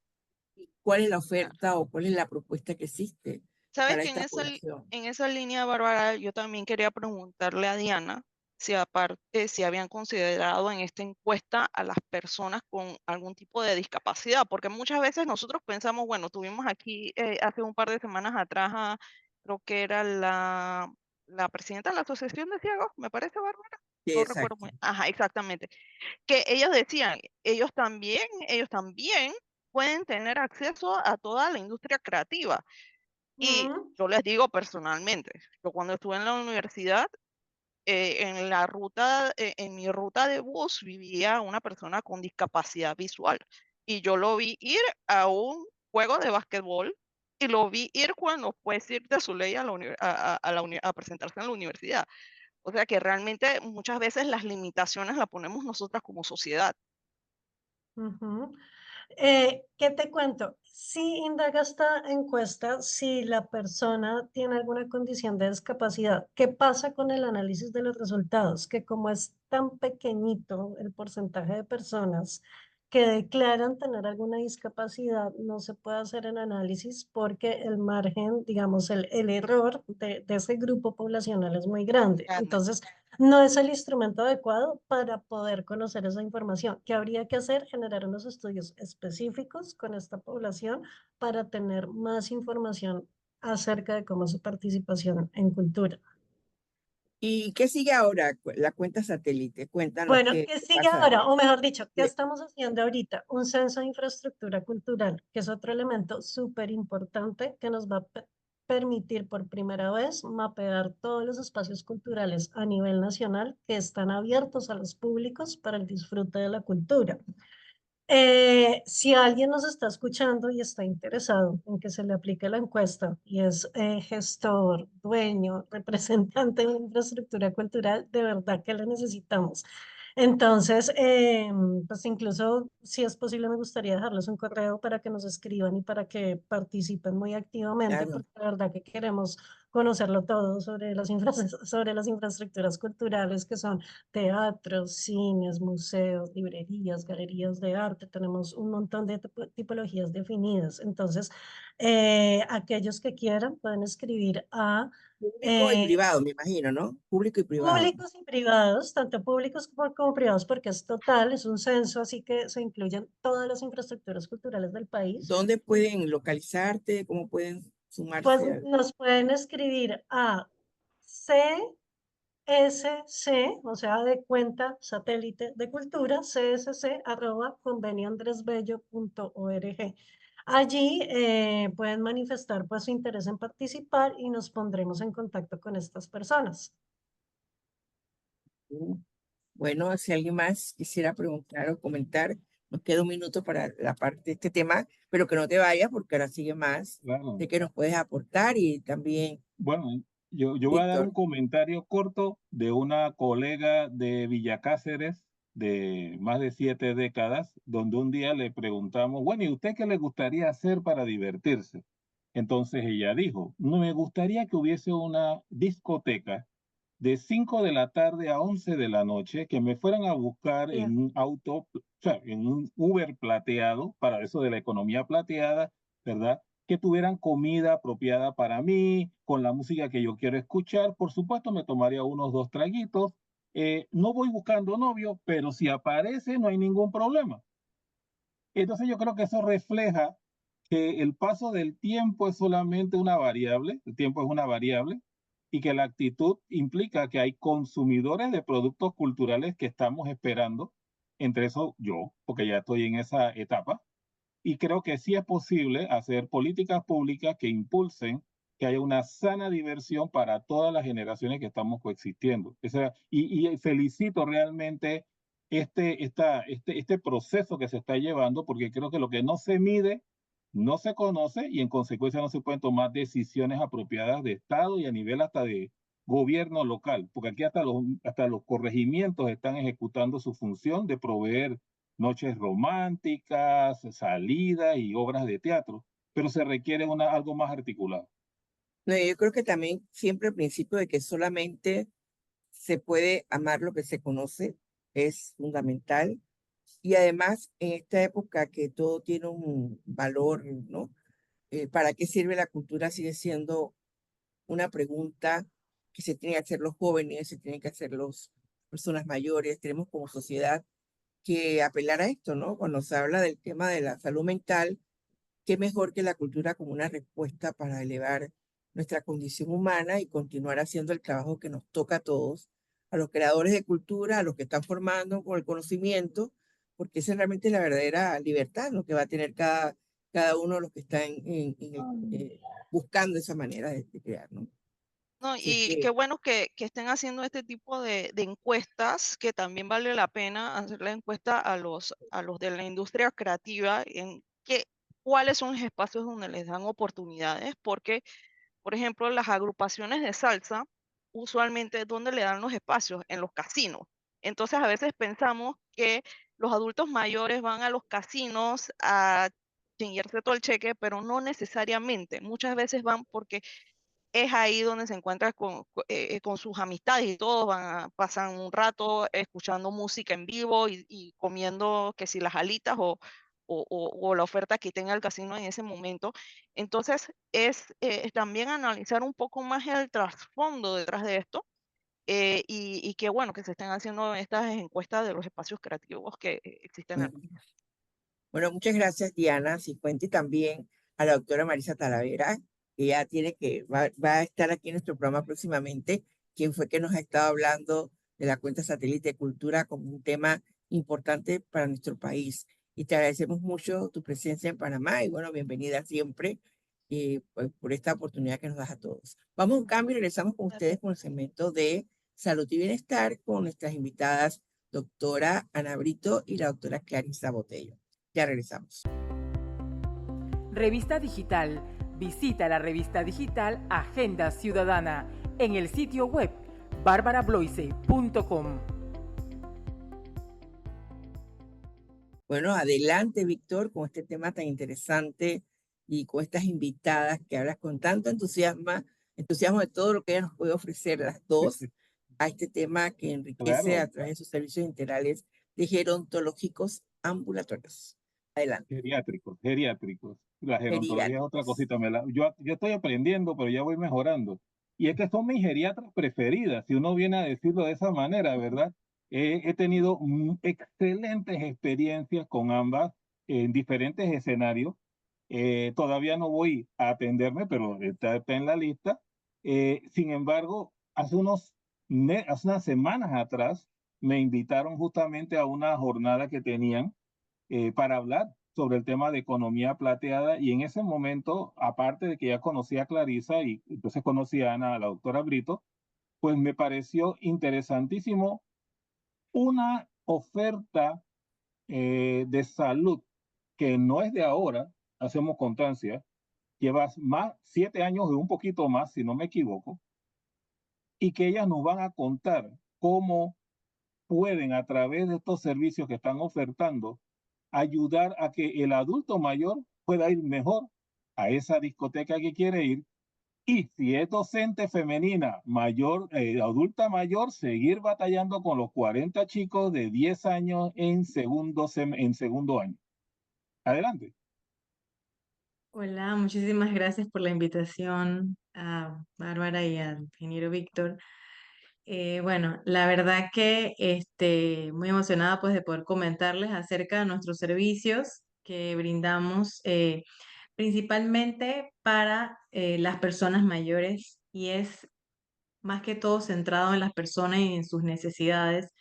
¿Cuál es la Claro. oferta o cuál es la propuesta que existe Sabes para que esta población? en esa línea, Bárbara, yo también quería preguntarle a Diana si aparte, si habían considerado en esta encuesta a las personas con algún tipo de discapacidad, porque muchas veces nosotros pensamos, bueno, tuvimos aquí hace un par de semanas atrás, creo que era la presidenta de la Asociación de Ciegos, me parece, Bárbara, Sí, no recuerdo exacto. muy, ajá, exactamente, que ellos decían, ellos también pueden tener acceso a toda la industria creativa. Y ujú, yo les digo personalmente, yo cuando estuve en la universidad, en la ruta, en mi ruta de bus vivía una persona con discapacidad visual y yo lo vi ir a un juego de básquetbol y lo vi ir cuando fue Cirque du Soleil a, a presentarse en la universidad. O sea que realmente muchas veces las limitaciones las ponemos nosotras como sociedad. ujú. ¿Qué te cuento? Si indaga esta encuesta, si la persona tiene alguna condición de discapacidad, ¿qué pasa con el análisis de los resultados? Que como es tan pequeñito el porcentaje de personas que declaran tener alguna discapacidad, no se puede hacer el análisis porque el margen, digamos, el error de ese grupo poblacional es muy grande. Grande. Entonces, no es el instrumento adecuado para poder conocer esa información. ¿Qué habría que hacer? Generar unos estudios específicos con esta población para tener más información acerca de cómo es su participación en cultura. ¿Y qué sigue ahora? La cuenta satélite. Cuéntanos Bueno, qué ¿qué sigue pasa. ahora? O mejor dicho, ¿qué Le- estamos haciendo ahorita? Un censo de infraestructura cultural, que es otro elemento súper importante que nos va a permitir por primera vez mapear todos los espacios culturales a nivel nacional que están abiertos a los públicos para el disfrute de la cultura. Si alguien nos está escuchando y está interesado en que se le aplique la encuesta y es gestor, dueño, representante de una infraestructura cultural, de verdad que le necesitamos. Entonces, pues incluso si es posible, me gustaría dejarles un correo para que nos escriban y para que participen muy activamente, Claro. porque la verdad que queremos conocerlo todo sobre sobre las infraestructuras culturales que son teatros, cines, museos, librerías, galerías de arte. Tenemos un montón de tipologías definidas. Entonces, aquellos que quieran pueden escribir a Público y eh, privado, me imagino, ¿no? Público y privado. públicos y privados, tanto públicos como privados, porque es total, es un censo, así que se incluyen todas las infraestructuras culturales del país. ¿Dónde pueden localizarte? ¿Cómo pueden Pues sumarse al... nos pueden escribir a CSC, o sea, de cuenta satélite de cultura, csc@convenioandresbello.org. Allí pueden manifestar pues su interés en participar y nos pondremos en contacto con estas personas. Bueno, si alguien más quisiera preguntar o comentar, nos queda un minuto para la parte de este tema, pero que no te vayas porque ahora sigue más Claro. de que nos puedes aportar y también, Bueno, yo voy a dar un Víctor. comentario corto de una colega de Villacáceres de más de 7 décadas, donde un día le preguntamos, bueno, ¿y usted qué le gustaría hacer para divertirse? Entonces ella dijo, no me gustaría que hubiese una discoteca de 5 de la tarde a 11 de la noche, que me fueran a buscar Bien. en un auto, o sea, en un Uber plateado, para eso de la economía plateada, ¿verdad? Que tuvieran comida apropiada para mí, con la música que yo quiero escuchar. Por supuesto, me tomaría unos 2 traguitos. No voy buscando novio, pero si aparece, no hay ningún problema. Entonces yo creo que eso refleja que el paso del tiempo es solamente una variable, el tiempo es una variable, y que la actitud implica que hay consumidores de productos culturales que estamos esperando, entre eso yo, porque ya estoy en esa etapa, y creo que sí es posible hacer políticas públicas que impulsen que haya una sana diversión para todas las generaciones que estamos coexistiendo. Y felicito realmente este proceso que se está llevando, porque creo que lo que no se mide no se conoce y en consecuencia no se pueden tomar decisiones apropiadas de Estado y a nivel hasta de gobierno local, porque aquí hasta los corregimientos están ejecutando su función de proveer noches románticas, salidas y obras de teatro, pero se requiere algo más articulado. No, yo creo que también siempre el principio de que solamente se puede amar lo que se conoce es fundamental. Y además, en esta época que todo tiene un valor, ¿no? ¿Para qué sirve la cultura? Sigue siendo una pregunta que se tienen que hacer los jóvenes, se tienen que hacer las personas mayores. Tenemos como sociedad que apelar a esto, ¿no? Cuando se habla del tema de la salud mental, qué mejor que la cultura como una respuesta para elevar nuestra condición humana y continuar haciendo el trabajo que nos toca a todos, a los creadores de cultura, a los que están formando con el conocimiento, porque esa es realmente la verdadera libertad, lo que va a tener cada uno de los que están buscando esa manera de crear, ¿no? No, Así es y qué que, bueno que estén haciendo este tipo de encuestas, que también vale la pena hacer la encuesta a los de la industria creativa en cuáles son los espacios donde les dan oportunidades, porque, por ejemplo, las agrupaciones de salsa, usualmente, ¿dónde le dan los espacios? En los casinos. Entonces, a veces pensamos que los adultos mayores van a los casinos a chingarse todo el cheque, pero no necesariamente. Muchas veces van porque es ahí donde se encuentra con sus amistades y todos pasan un rato escuchando música en vivo y comiendo que si las alitas o la oferta que tenga el casino en ese momento. Entonces, es también analizar un poco más el trasfondo detrás de esto, y qué bueno que se estén haciendo estas encuestas de los espacios creativos que existen en. Ujú. Bueno, muchas gracias, Diana Cifuentes, y también a la doctora Marisa Talavera, que ya va a estar aquí en nuestro programa próximamente, quien fue que nos ha estado hablando de la cuenta satélite de cultura como un tema importante para nuestro país. Y te agradecemos mucho tu presencia en Panamá y bueno, bienvenida siempre, pues, por esta oportunidad que nos das a todos. Vamos a un cambio y regresamos con ustedes con el segmento de salud y bienestar con nuestras invitadas, doctora Ana Brito y la doctora Clarisa Botello. Ya regresamos. Revista Digital. Visita la revista digital Agenda Ciudadana en el sitio web barbarabloise.com. Bueno, adelante, Víctor, con este tema tan interesante y con estas invitadas que hablas con tanto entusiasmo de todo lo que ella nos puede ofrecer las dos a este tema que enriquece Claro, a través de sus servicios integrales de gerontológicos ambulatorios. Adelante. geriátricos. La gerontología es otra Geriátricos. cosita. Yo estoy aprendiendo, pero ya voy mejorando. Y es que son mis geriatras preferidas, si uno viene a decirlo de esa manera, ¿verdad? He tenido excelentes experiencias con ambas en diferentes escenarios. Todavía no voy a atenderme, pero está en la lista. Sin embargo, hace unas semanas atrás me invitaron justamente a una jornada que tenían para hablar sobre el tema de economía plateada, y en ese momento, aparte de que ya conocía a Clarisa y entonces conocía a Ana, a la doctora Brito, pues me pareció interesantísimo una oferta de salud que no es de ahora, hacemos constancia, lleva más 7 años de un poquito más, si no me equivoco, y que ellas nos van a contar cómo pueden, a través de estos servicios que están ofertando, ayudar a que el adulto mayor pueda ir mejor a esa discoteca que quiere ir. Y si es docente femenina mayor, adulta mayor, seguir batallando con los 40 chicos de 10 años en segundo año. Adelante. Hola, muchísimas gracias por la invitación a Bárbara y al ingeniero Víctor. Bueno, la verdad que muy emocionada pues de poder comentarles acerca de nuestros servicios que brindamos principalmente para las personas mayores, y es más que todo centrado en las personas y en sus necesidades.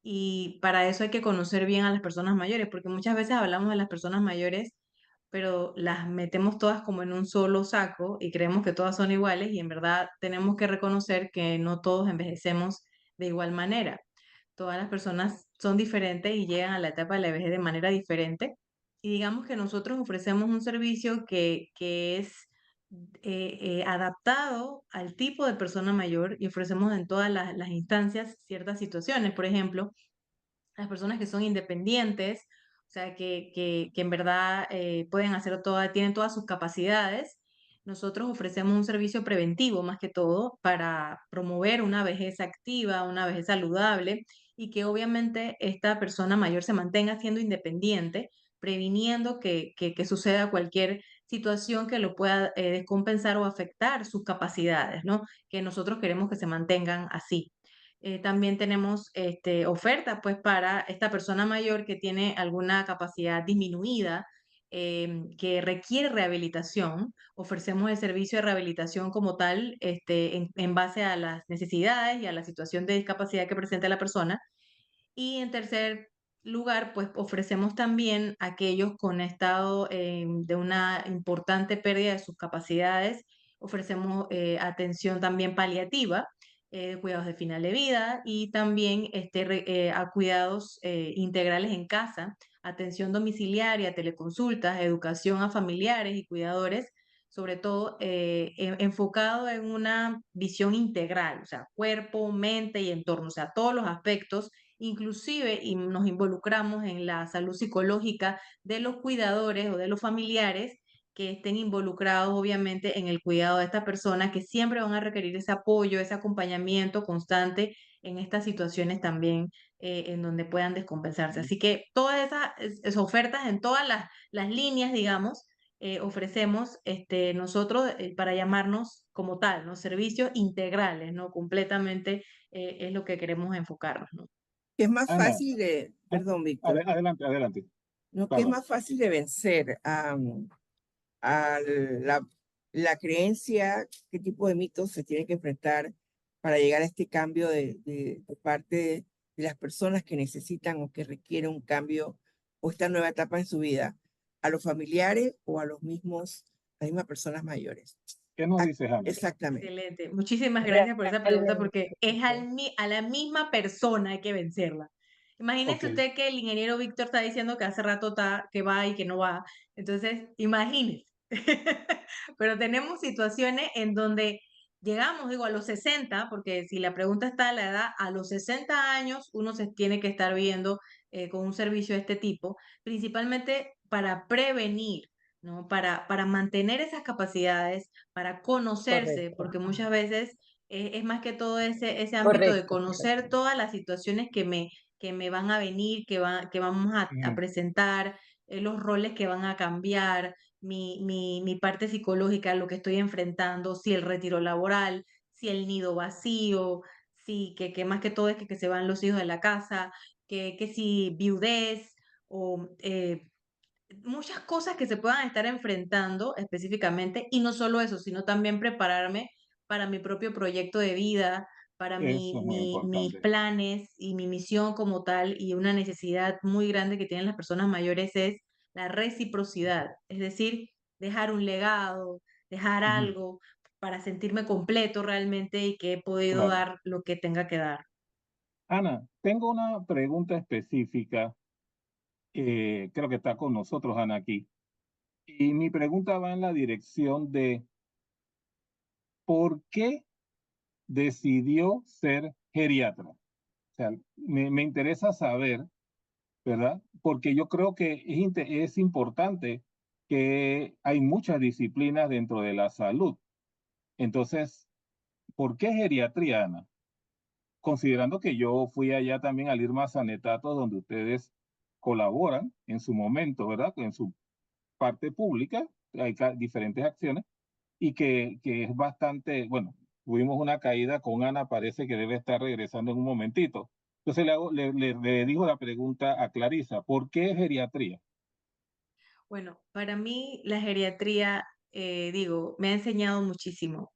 Y para eso hay que conocer bien a las personas mayores, porque muchas veces hablamos de las personas mayores, pero las metemos todas como en un solo saco y creemos que todas son iguales, y en verdad tenemos que reconocer que no todos envejecemos de igual manera. Todas las personas son diferentes y llegan a la etapa de la vejez de manera diferente. Y digamos que nosotros ofrecemos un servicio que es adaptado al tipo de persona mayor, y ofrecemos en todas las instancias ciertas situaciones. Por ejemplo, las personas que son independientes, o sea, que en verdad pueden hacer tienen todas sus capacidades. Nosotros ofrecemos un servicio preventivo más que todo para promover una vejez activa, una vejez saludable, y que obviamente esta persona mayor se mantenga siendo independiente, previniendo que suceda cualquier situación que lo pueda descompensar o afectar sus capacidades, ¿no? Que nosotros queremos que se mantengan así. También tenemos ofertas pues para esta persona mayor que tiene alguna capacidad disminuida, que requiere rehabilitación. Ofrecemos el servicio de rehabilitación como tal, en base a las necesidades y a la situación de discapacidad que presenta la persona. Y en tercer lugar, pues ofrecemos también a aquellos con estado de una importante pérdida de sus capacidades. Ofrecemos atención también paliativa, cuidados de final de vida, y también a cuidados integrales en casa, atención domiciliaria, teleconsultas, educación a familiares y cuidadores, sobre todo enfocado en una visión integral, o sea, cuerpo, mente y entorno, o sea, todos los aspectos inclusive y nos involucramos en la salud psicológica de los cuidadores o de los familiares que estén involucrados obviamente en el cuidado de esta persona, que siempre van a requerir ese apoyo, ese acompañamiento constante en estas situaciones también en donde puedan descompensarse. Así que todas esas ofertas en todas las líneas, digamos, ofrecemos nosotros para llamarnos como tal, ¿no? Servicios integrales, ¿no? Completamente es lo que queremos enfocarnos, ¿no? Que es más Ana, fácil de, perdón, Víctor, adelante, adelante. no, que es Bárbara. más fácil de vencer a la creencia, qué tipo de mitos se tiene que enfrentar para llegar a este cambio de parte de las personas que necesitan o que requieren un cambio o esta nueva etapa en su vida, a los familiares o a las mismas personas mayores. ¿Qué nos Ah, dices, Ana? exactamente. Excelente. Muchísimas gracias por esa pregunta porque es a la misma persona hay que vencerla. Imagínese Ok. usted que el ingeniero Víctor está diciendo que hace rato está, que va y que no va. Entonces, imagínese. Pero tenemos situaciones en donde llegamos, digo, a los 60, porque si la pregunta está a la edad, a los 60 años uno se tiene que estar viendo con un servicio de este tipo, principalmente para prevenir, ¿no? Para mantener esas capacidades, para conocerse, Correcto. porque muchas veces es más que todo ese ámbito de Correcto. conocer todas las situaciones que me van a venir, que vamos a presentar, los roles que van a cambiar, mi parte psicológica, lo que estoy enfrentando, si el retiro laboral, si el nido vacío, si que más que todo es que se van los hijos de la casa, que si viudez o muchas cosas que se puedan estar enfrentando específicamente, y no solo eso, sino también prepararme para mi propio proyecto de vida, para Eso es muy mis importante. planes y mi misión como tal, y una necesidad muy grande que tienen las personas mayores es la reciprocidad, es decir, dejar un legado, dejar Ujú. algo para sentirme completo realmente y que he podido Claro. dar lo que tenga que dar. Ana, tengo una pregunta específica. Creo que está con nosotros, Ana, aquí. Y mi pregunta va en la dirección de ¿por qué decidió ser geriatra? O sea, me interesa saber, ¿verdad? Porque yo creo que es importante que hay muchas disciplinas dentro de la salud. Entonces, ¿por qué geriatría, Ana? Considerando que yo fui allá también al Irma Sanetato, donde ustedes colaboran en su momento, ¿verdad? En su parte pública, hay diferentes acciones, y que es bastante, bueno, tuvimos una caída con Ana, parece que debe estar regresando en un momentito. Entonces le digo la pregunta a Clarisa, ¿por qué geriatría? Bueno, para mí la geriatría, digo, me ha enseñado muchísimo.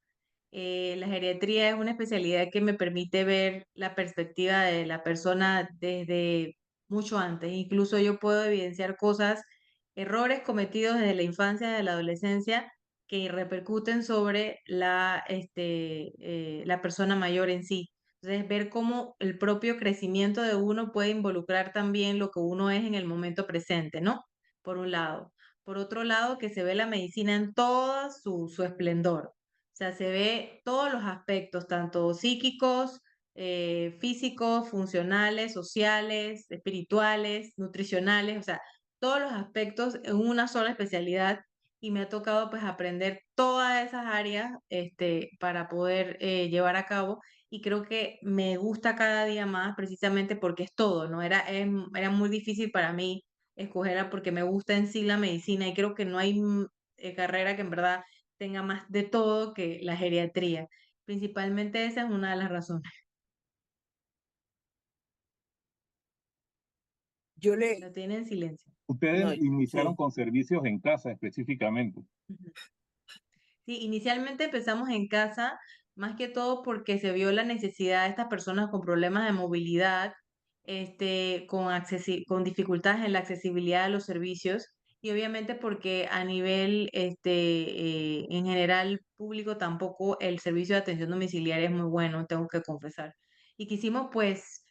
La geriatría es una especialidad que me permite ver la perspectiva de la persona desde mucho antes. Incluso yo puedo evidenciar cosas, errores cometidos desde la infancia, desde la adolescencia, que repercuten sobre la persona mayor en sí. Entonces, ver cómo el propio crecimiento de uno puede involucrar también lo que uno es en el momento presente, ¿no? Por un lado. Por otro lado, que se ve la medicina en todo su esplendor. O sea, se ve todos los aspectos, tanto psíquicos, físicos, funcionales, sociales, espirituales, nutricionales, o sea, todos los aspectos en una sola especialidad y me ha tocado pues aprender todas esas áreas para poder llevar a cabo y creo que me gusta cada día más precisamente porque es todo, ¿no? Era muy difícil para mí escogerla porque me gusta en sí la medicina y creo que no hay carrera que en verdad tenga más de todo que la geriatría. Principalmente esa es una de las razones. Yo le, Lo tiene en silencio. Ustedes no, iniciaron sí, con servicios en casa específicamente. Ujú. Sí, inicialmente empezamos en casa, más que todo porque se vio la necesidad de estas personas con problemas de movilidad, con dificultades en la accesibilidad de los servicios y obviamente porque a nivel, en general público tampoco el servicio de atención domiciliaria es muy bueno, tengo que confesar. Y quisimos pues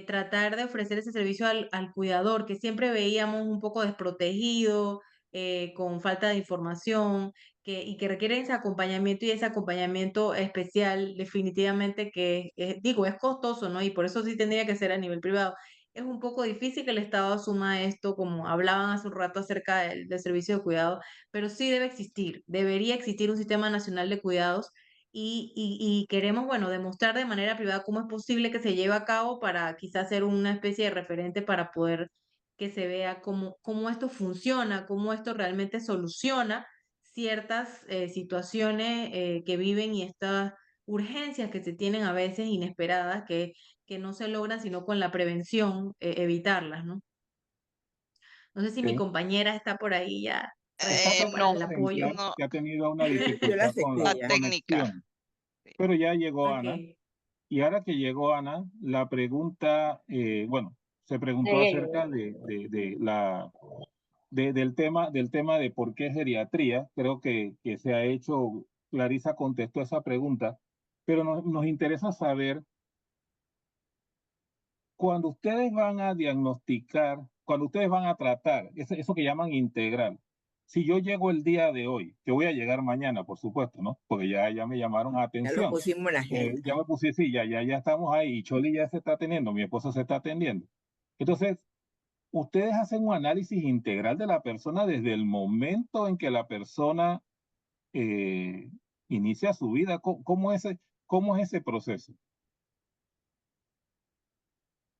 tratar de ofrecer ese servicio al cuidador que siempre veíamos un poco desprotegido, con falta de información y que requieren ese acompañamiento y ese acompañamiento especial, definitivamente que, digo, es costoso, ¿no? Y por eso sí tendría que ser a nivel privado. Es un poco difícil que el Estado asuma esto, como hablaban hace un rato acerca del servicio de cuidado, pero sí debe existir, debería existir un sistema nacional de cuidados y queremos, bueno, demostrar de manera privada cómo es posible que se lleve a cabo para quizás ser una especie de referente para poder que se vea cómo esto funciona, cómo esto realmente soluciona ciertas situaciones que viven y estas urgencias que se tienen a veces inesperadas que no se logran sino con la prevención, evitarlas, ¿no? No sé si mi Ok. compañera está por ahí ya Está prestando para No, el tratando de apoyo. entrar, no, que ha tenido una Yo la dificultad con acepté la la ya. técnica. conexión, pero ya llegó Ana. Ok. Y ahora que llegó Ana, la pregunta, bueno, se preguntó acerca del tema de por qué geriatría. Creo que se ha hecho, Clarisa contestó esa pregunta, pero nos interesa saber, cuando ustedes van a diagnosticar, cuando ustedes van a tratar, eso que llaman integral. Si yo llego el día de hoy, que voy a llegar mañana, por supuesto, ¿no? Porque ya me llamaron a Ya lo atención. pusimos en la agenda. Ya me puse, sí, ya estamos ahí, y Choli ya se está atendiendo, mi esposo se está atendiendo. Entonces, ustedes hacen un análisis integral de la persona desde el momento en que la persona eh, inicia su vida. ¿Cómo es ese proceso?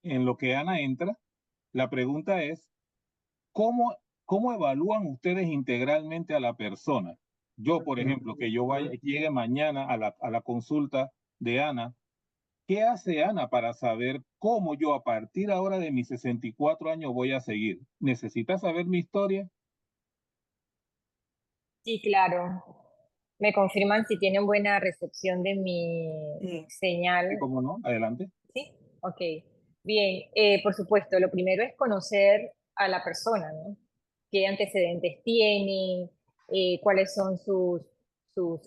En lo que Ana entra, la pregunta es, ¿cómo evalúan ustedes integralmente a la persona? Yo, por ejemplo, que llegue mañana a la consulta de Ana. ¿Qué hace Ana para saber cómo yo a partir ahora de mis 64 años voy a seguir? ¿Necesita saber mi historia? Sí, claro. Me confirman si tienen buena recepción de mi Sí. Sí, señal. cómo no, adelante. Sí, ok. Bien, por supuesto, lo primero es conocer a la persona, ¿no? ¿Qué antecedentes tiene? ¿Cuáles son su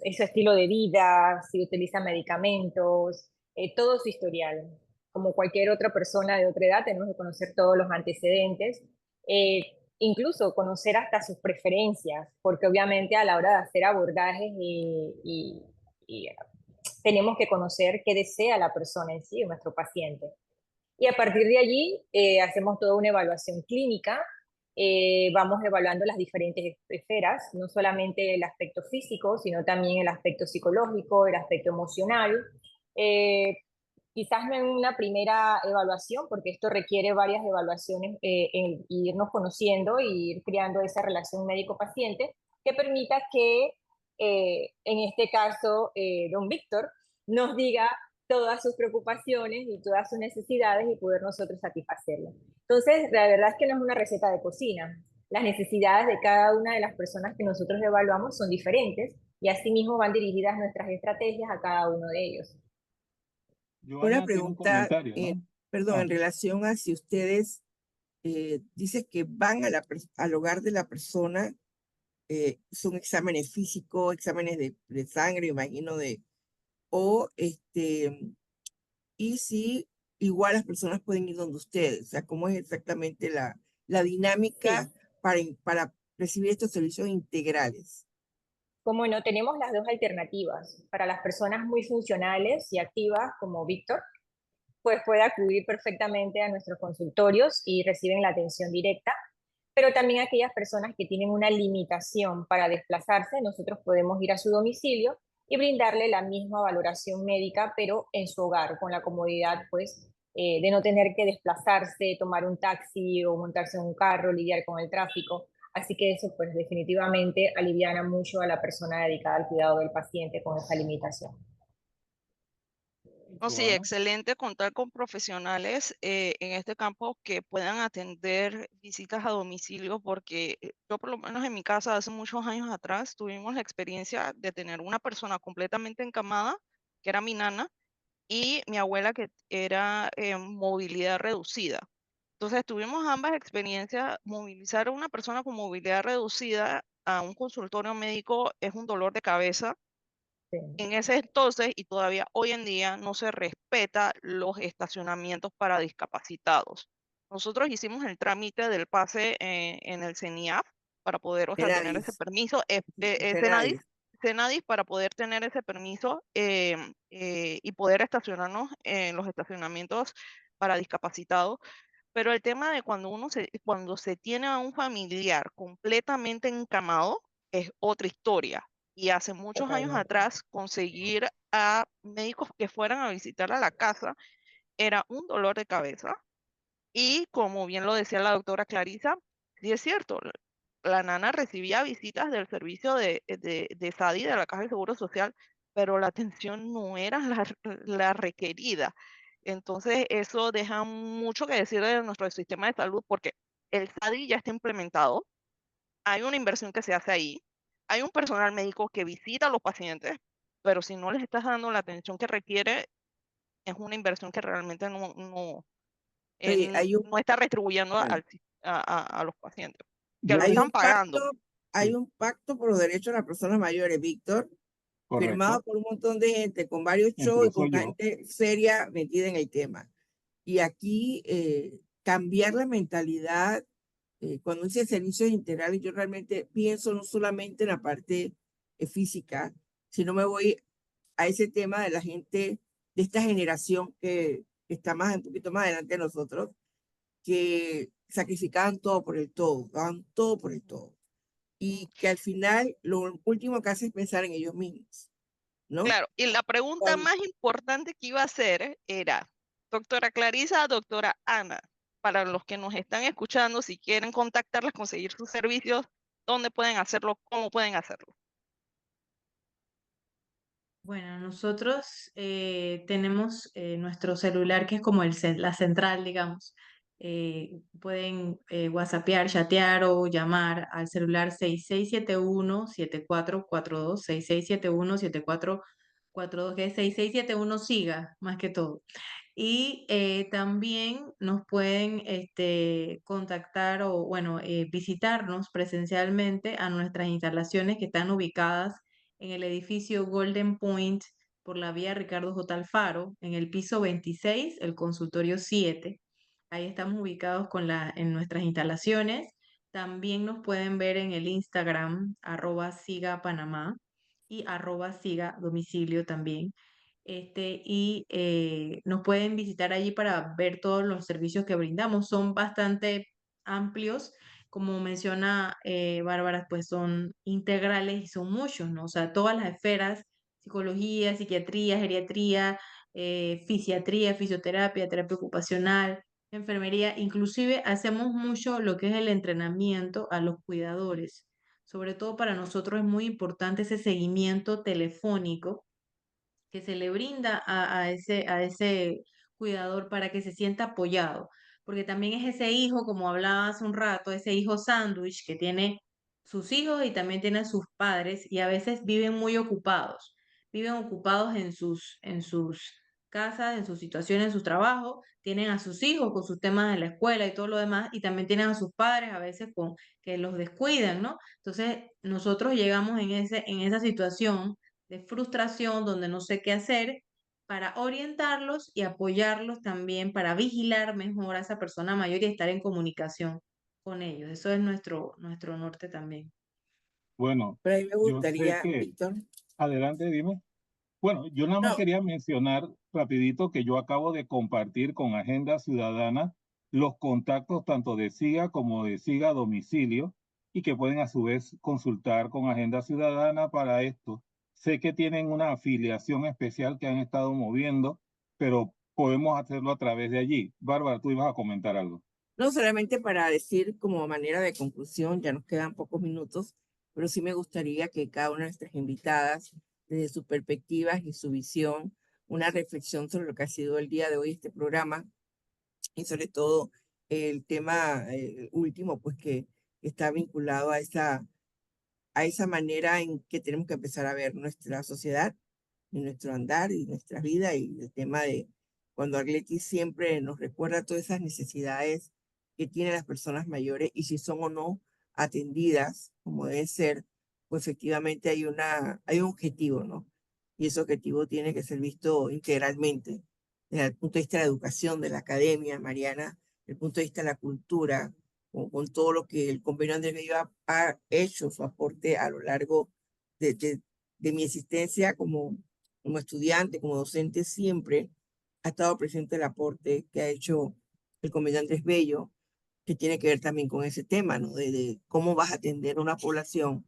estilo de vida? Si utiliza medicamentos, todo su historial. Como cualquier otra persona de otra edad, tenemos que conocer todos los antecedentes. Eh, Incluso conocer hasta sus preferencias, porque obviamente a la hora de hacer abordajes y tenemos que conocer qué desea la persona en sí, nuestro paciente. Y a partir de allí hacemos toda una evaluación clínica, vamos evaluando las diferentes esferas, no solamente el aspecto físico, sino también el aspecto psicológico, el aspecto emocional. Eh, Quizás no en una primera evaluación, porque esto requiere varias evaluaciones, irnos conociendo y ir creando esa relación médico-paciente que permita que, en este caso, don Víctor nos diga todas sus preocupaciones y todas sus necesidades y poder nosotros satisfacerlas. Entonces, la verdad es que no es una receta de cocina. Las necesidades de cada una de las personas que nosotros evaluamos son diferentes y asimismo van dirigidas nuestras estrategias a cada uno de ellos. Una Joana tiene un pregunta, comentario, ¿no? perdón, en relación a si ustedes dicen que van al hogar de la persona, son exámenes físicos, exámenes de sangre, imagino, y si igual las personas pueden ir donde ustedes, o sea, cómo es exactamente la dinámica Sí, para recibir estos servicios integrales. como no, tenemos las dos alternativas. Para las personas muy funcionales y activas como Víctor, pues puede acudir perfectamente a nuestros consultorios y reciben la atención directa, pero también aquellas personas que tienen una limitación para desplazarse, nosotros podemos ir a su domicilio y brindarle la misma valoración médica, pero en su hogar, con la comodidad, pues, de no tener que desplazarse, tomar un taxi o montarse en un carro, lidiar con el tráfico. Así que eso, pues, definitivamente aliviana mucho a la persona dedicada al cuidado del paciente con esa limitación. No, sí, Joana, excelente contar con profesionales en este campo que puedan atender visitas a domicilio, porque yo por lo menos en mi casa hace muchos años atrás tuvimos la experiencia de tener una persona completamente encamada, que era mi nana, y mi abuela que era movilidad reducida. Entonces tuvimos ambas experiencias. Movilizar a una persona con movilidad reducida a un consultorio médico es un dolor de cabeza. Sí. En ese entonces y todavía hoy en día no se respeta los estacionamientos para discapacitados. Nosotros hicimos el trámite del pase en el CENIAF para poder, o sea, tener ese Cenadis, permiso, Cenadis. Cenadis para poder tener ese permiso y poder estacionarnos en los estacionamientos para discapacitados. Pero el tema de cuando se tiene a un familiar completamente encamado es otra historia. Y hace muchos años Totalmente. atrás, conseguir a médicos que fueran a visitar a la casa era un dolor de cabeza. Y como bien lo decía la doctora Clarisa, sí es cierto, la nana recibía visitas del servicio de SADI, de la Caja de Seguro Social, pero la atención no era la requerida. Entonces, eso deja mucho que decir de nuestro sistema de salud, porque el SADI ya está implementado, hay una inversión que se hace ahí, hay un personal médico que visita a los pacientes, pero si no les estás dando la atención que requiere, es una inversión que realmente Oye, no está retribuyendo bueno, a los pacientes, que Yo lo hay sé, están un pacto, pagando. hay sí, un pacto por los derechos de las personas mayores, Víctor, firmado correcto, por un montón de gente, con varios entre shows y eso con yo. gente seria metida en el tema. Y aquí cambiar la mentalidad, cuando dice servicios integrales, yo realmente pienso no solamente en la parte física, sino me voy a ese tema de la gente de esta generación que está un poquito más adelante de nosotros, que sacrificaban todo por el todo, daban todo por el todo. Y que al final lo último que hace es pensar en ellos mismos, ¿no? Claro, y la pregunta Cuando, más importante que iba a hacer era, doctora Clarisa, doctora Ana, para los que nos están escuchando, si quieren contactarlas, conseguir sus servicios, ¿dónde pueden hacerlo? ¿Cómo pueden hacerlo? Bueno, nosotros tenemos nuestro celular que es como la central, digamos. Pueden whatsappear, chatear o llamar al celular 6671-7442, 6671-7442, que es 6671 siga, más que todo. Y también nos pueden contactar o, bueno, visitarnos presencialmente a nuestras instalaciones que están ubicadas en el edificio Golden Point por la vía Ricardo J. Alfaro, en el piso 26, el consultorio 7. Ahí estamos ubicados en nuestras instalaciones. También nos pueden ver en el Instagram, @sigapanamá y @sigadomicilio también. Y nos pueden visitar allí para ver todos los servicios que brindamos. Son bastante amplios, como menciona Bárbara, pues son integrales y son muchos, ¿no? O sea, todas las esferas, psicología, psiquiatría, geriatría, fisiatría, fisioterapia, terapia ocupacional, enfermería, inclusive hacemos mucho lo que es el entrenamiento a los cuidadores. Sobre todo para nosotros es muy importante ese seguimiento telefónico que se le brinda a ese cuidador para que se sienta apoyado, porque también es ese hijo, como hablaba hace un rato, ese hijo sándwich que tiene sus hijos y también tiene a sus padres y a veces viven ocupados en sus casas, en sus situaciones, en su trabajo, tienen a sus hijos con sus temas de la escuela y todo lo demás, y también tienen a sus padres a veces que los descuidan, ¿no? Entonces, nosotros llegamos en esa situación de frustración, donde no sé qué hacer, para orientarlos y apoyarlos también, para vigilar mejor a esa persona mayor y estar en comunicación con ellos. Eso es nuestro norte también. Bueno, pero a mí me yo sé gustaría, que, Víctor, adelante, dime. Bueno, yo nada más no, quería mencionar rapidito que yo acabo de compartir con Agenda Ciudadana los contactos tanto de SIGA como de SIGA Domicilio y que pueden a su vez consultar con Agenda Ciudadana para esto. Sé que tienen una afiliación especial que han estado moviendo, pero podemos hacerlo a través de allí. Bárbara, tú ibas a comentar algo. no solamente para decir como manera de conclusión, ya nos quedan pocos minutos, pero sí me gustaría que cada una de nuestras invitadas, desde su perspectiva y su visión, una reflexión sobre lo que ha sido el día de hoy este programa y sobre todo el tema último, pues que está vinculado a esa manera en que tenemos que empezar a ver nuestra sociedad y nuestro andar y nuestra vida y el tema de cuando Arletti siempre nos recuerda todas esas necesidades que tienen las personas mayores y si son o no atendidas como debe ser, pues efectivamente hay un objetivo, ¿no? Y ese objetivo tiene que ser visto integralmente, desde el punto de vista de la educación, de la academia, Mariana, desde el punto de vista de la cultura, con todo lo que el convenio Andrés Bello ha hecho, su aporte a lo largo de mi existencia como estudiante, como docente, siempre ha estado presente el aporte que ha hecho el convenio Andrés Bello, que tiene que ver también con ese tema, ¿no? De cómo vas a atender a una población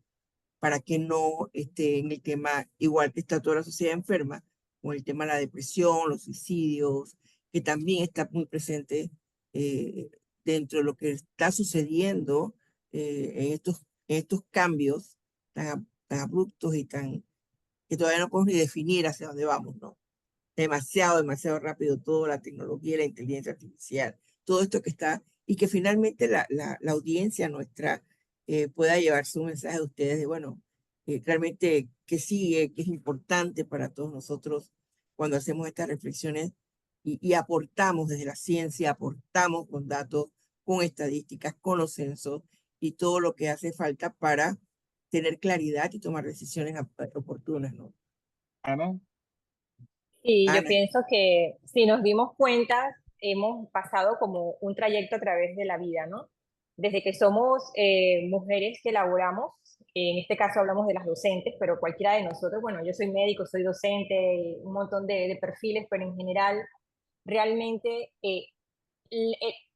para que no esté en el tema, igual que está toda la sociedad enferma, con el tema de la depresión, los suicidios, que también está muy presente eh, dentro de lo que está sucediendo en estos cambios tan abruptos y que todavía no podemos ni definir hacia dónde vamos, ¿no? Demasiado rápido todo, la tecnología, la inteligencia artificial, todo esto que está, y que finalmente la audiencia nuestra pueda llevarse un mensaje de ustedes de, bueno, realmente que sigue, que es importante para todos nosotros cuando hacemos estas reflexiones y aportamos desde la ciencia, aportamos con datos, con estadísticas, con los censos y todo lo que hace falta para tener claridad y tomar decisiones oportunas, ¿no? Ana, Y yo Ana. pienso que si nos dimos cuenta, hemos pasado como un trayecto a través de la vida, ¿no? Desde que somos mujeres que laboramos, en este caso hablamos de las docentes, pero cualquiera de nosotros, bueno, yo soy médico, soy docente, un montón de perfiles, pero en general, realmente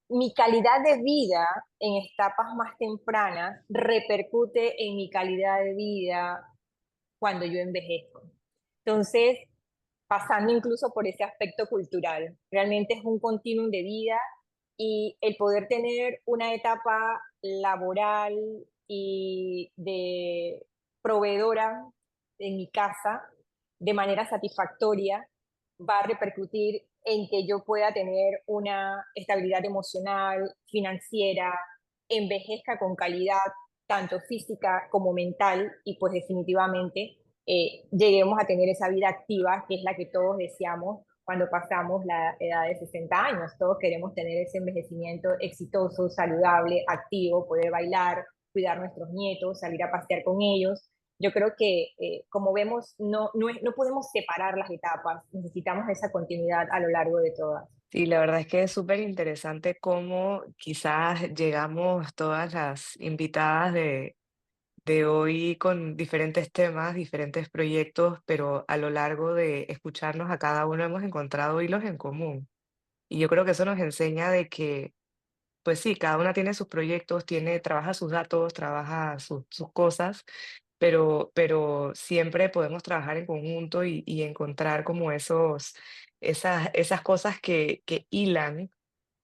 mi calidad de vida en etapas más tempranas repercute en mi calidad de vida cuando yo envejezco. Entonces, pasando incluso por ese aspecto cultural. Realmente es un continuum de vida y el poder tener una etapa laboral y de proveedora en mi casa de manera satisfactoria va a repercutir en que yo pueda tener una estabilidad emocional, financiera, envejezca con calidad, tanto física como mental, y pues definitivamente lleguemos a tener esa vida activa, que es la que todos deseamos cuando pasamos la edad de 60 años. Todos queremos tener ese envejecimiento exitoso, saludable, activo, poder bailar, cuidar a nuestros nietos, salir a pasear con ellos. Yo creo que, como vemos, no podemos separar las etapas, necesitamos esa continuidad a lo largo de todas. Sí, la verdad es que es súper interesante cómo quizás llegamos todas las invitadas de hoy con diferentes temas, diferentes proyectos, pero a lo largo de escucharnos a cada uno hemos encontrado hilos en común. Y yo creo que eso nos enseña de que, pues sí, cada una tiene sus proyectos, trabaja sus datos, trabaja sus cosas, pero siempre podemos trabajar en conjunto y encontrar como esas cosas que hilan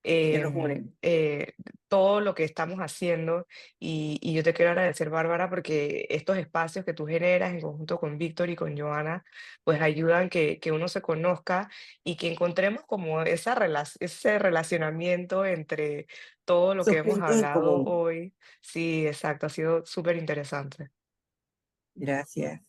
Que nos unen. todo lo que estamos haciendo y yo te quiero agradecer, Bárbara, porque estos espacios que tú generas en conjunto con Víctor y con Joana, pues ayudan que uno se conozca y que encontremos como ese relacionamiento entre todo lo que Esos hemos puntos en hablado común. hoy. Sí, exacto, ha sido súper interesante. Gracias.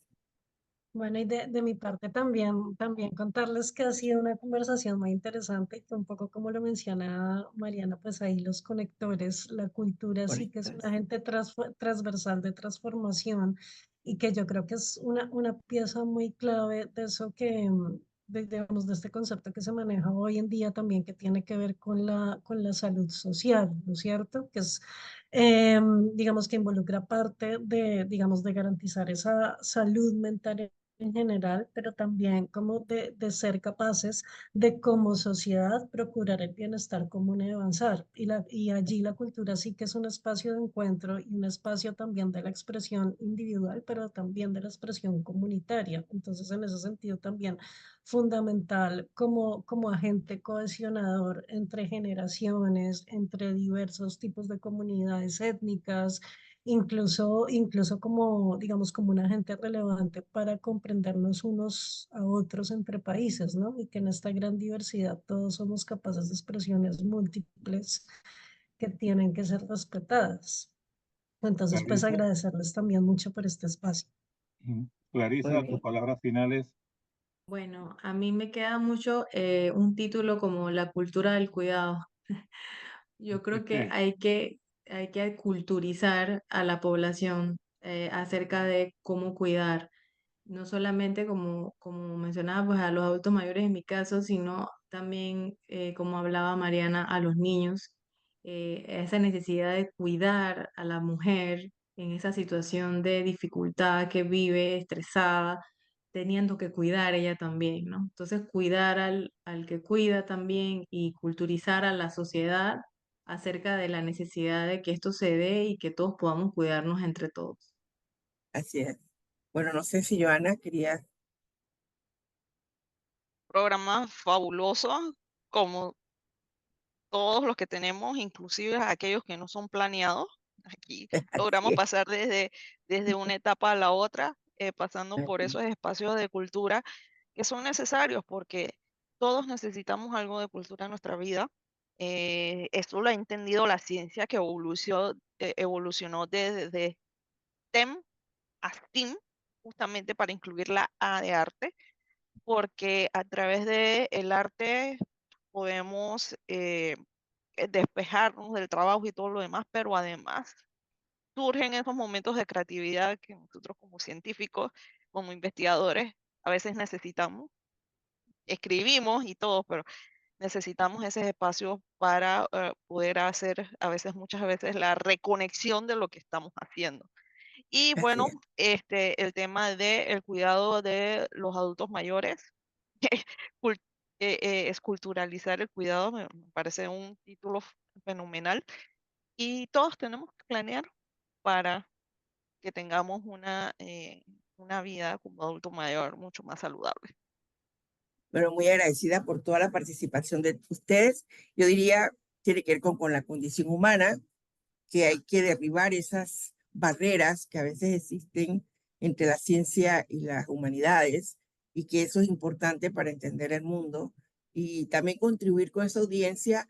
Bueno, y de mi parte también contarles que ha sido una conversación muy interesante y que un poco como lo menciona Mariana, pues ahí los conectores, la cultura sí que es un Conectarse. agente transversal de transformación y que yo creo que es una pieza muy clave de eso que, digamos, de este concepto que se maneja hoy en día también que tiene que ver con la salud social, ¿no es cierto? Que es digamos que involucra parte de, digamos, de garantizar esa salud mental en general, pero también como de ser capaces de como sociedad procurar el bienestar común y avanzar. Y allí la cultura sí que es un espacio de encuentro y un espacio también de la expresión individual, pero también de la expresión comunitaria. Entonces, en ese sentido también fundamental como agente cohesionador entre generaciones, entre diversos tipos de comunidades étnicas, incluso como, digamos, como un agente relevante para comprendernos unos a otros entre países, ¿no? Y que en esta gran diversidad todos somos capaces de expresiones múltiples que tienen que ser respetadas. Entonces, pues Clarisa, agradecerles también mucho por este espacio. Muy Clarisa, tus bien. palabras finales. Bueno, a mí me queda mucho un título como La cultura del cuidado. Yo creo que hay que culturizar a la población acerca de cómo cuidar, no solamente como mencionaba, pues a los adultos mayores en mi caso, sino también, como hablaba Mariana, a los niños esa necesidad de cuidar a la mujer en esa situación de dificultad que vive, estresada, teniendo que cuidar ella también, ¿no? Entonces, cuidar al que cuida también y culturizar a la sociedad acerca de la necesidad de que esto se dé y que todos podamos cuidarnos entre todos. Así es. Bueno, no sé si Joana quería. Programa fabuloso, como todos los que tenemos, inclusive aquellos que no son planeados. Aquí logramos Así es. pasar desde una etapa a la otra, pasando por Así. esos espacios de cultura que son necesarios porque todos necesitamos algo de cultura en nuestra vida. Esto lo ha entendido la ciencia que evolucionó de STEM a STEAM, justamente para incluir la A de arte, porque a través del arte podemos despejarnos del trabajo y todo lo demás, pero además surgen esos momentos de creatividad que nosotros como científicos, como investigadores, a veces necesitamos. Escribimos y todo, pero necesitamos ese espacio para poder hacer muchas veces la reconexión de lo que estamos haciendo. Y Así bueno, es. el tema del cuidado de los adultos mayores, cul- es culturalizar el cuidado, me parece un título fenomenal. Y todos tenemos que planear para que tengamos una vida como adulto mayor mucho más saludable. Bueno, muy agradecida por toda la participación de ustedes. Yo diría, tiene que ver con la condición humana, que hay que derribar esas barreras que a veces existen entre la ciencia y las humanidades, y que eso es importante para entender el mundo y también contribuir con esa audiencia.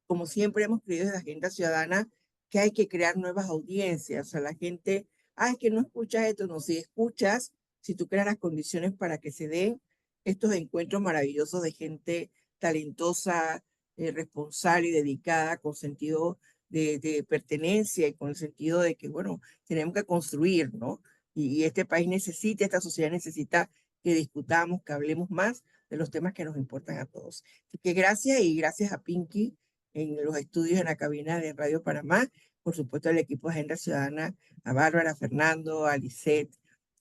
Como siempre hemos creído desde la Agenda Ciudadana, que hay que crear nuevas audiencias. O sea, la gente, es que no escuchas esto. No, si escuchas, si tú creas las condiciones para que se den estos encuentros maravillosos de gente talentosa, responsable y dedicada, con sentido de pertenencia y con el sentido de que, bueno, tenemos que construir, ¿no? Y este país necesita, esta sociedad necesita que discutamos, que hablemos más de los temas que nos importan a todos. Así que gracias, y gracias a Pinky en los estudios en la cabina de Radio Panamá, por supuesto al equipo de Agenda Ciudadana, a Bárbara, a Fernando, a Lisette,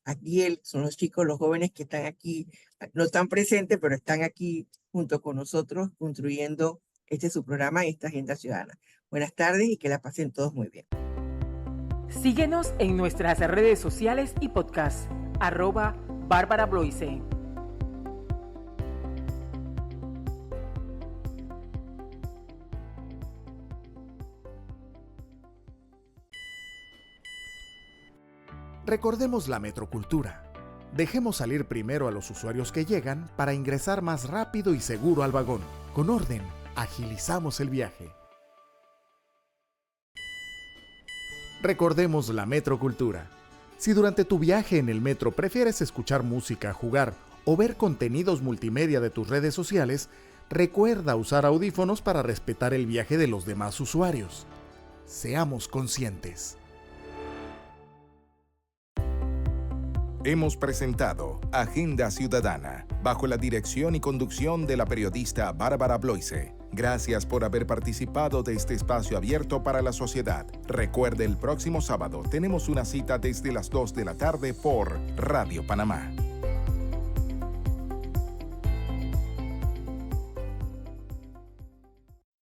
a Giel, son los chicos, los jóvenes que están aquí, no están presentes, pero están aquí junto con nosotros construyendo su programa y esta Agenda Ciudadana. Buenas tardes y que la pasen todos muy bien. Síguenos en nuestras redes sociales y podcast, @Bárbara Bloise. Recordemos la metrocultura. Dejemos salir primero a los usuarios que llegan para ingresar más rápido y seguro al vagón. Con orden, agilizamos el viaje. Recordemos la metrocultura. Si durante tu viaje en el metro prefieres escuchar música, jugar o ver contenidos multimedia de tus redes sociales, recuerda usar audífonos para respetar el viaje de los demás usuarios. Seamos conscientes. Hemos presentado Agenda Ciudadana, bajo la dirección y conducción de la periodista Bárbara Bloise. Gracias por haber participado de este espacio abierto para la sociedad. Recuerde, el próximo sábado tenemos una cita desde las 2 de la tarde por Radio Panamá.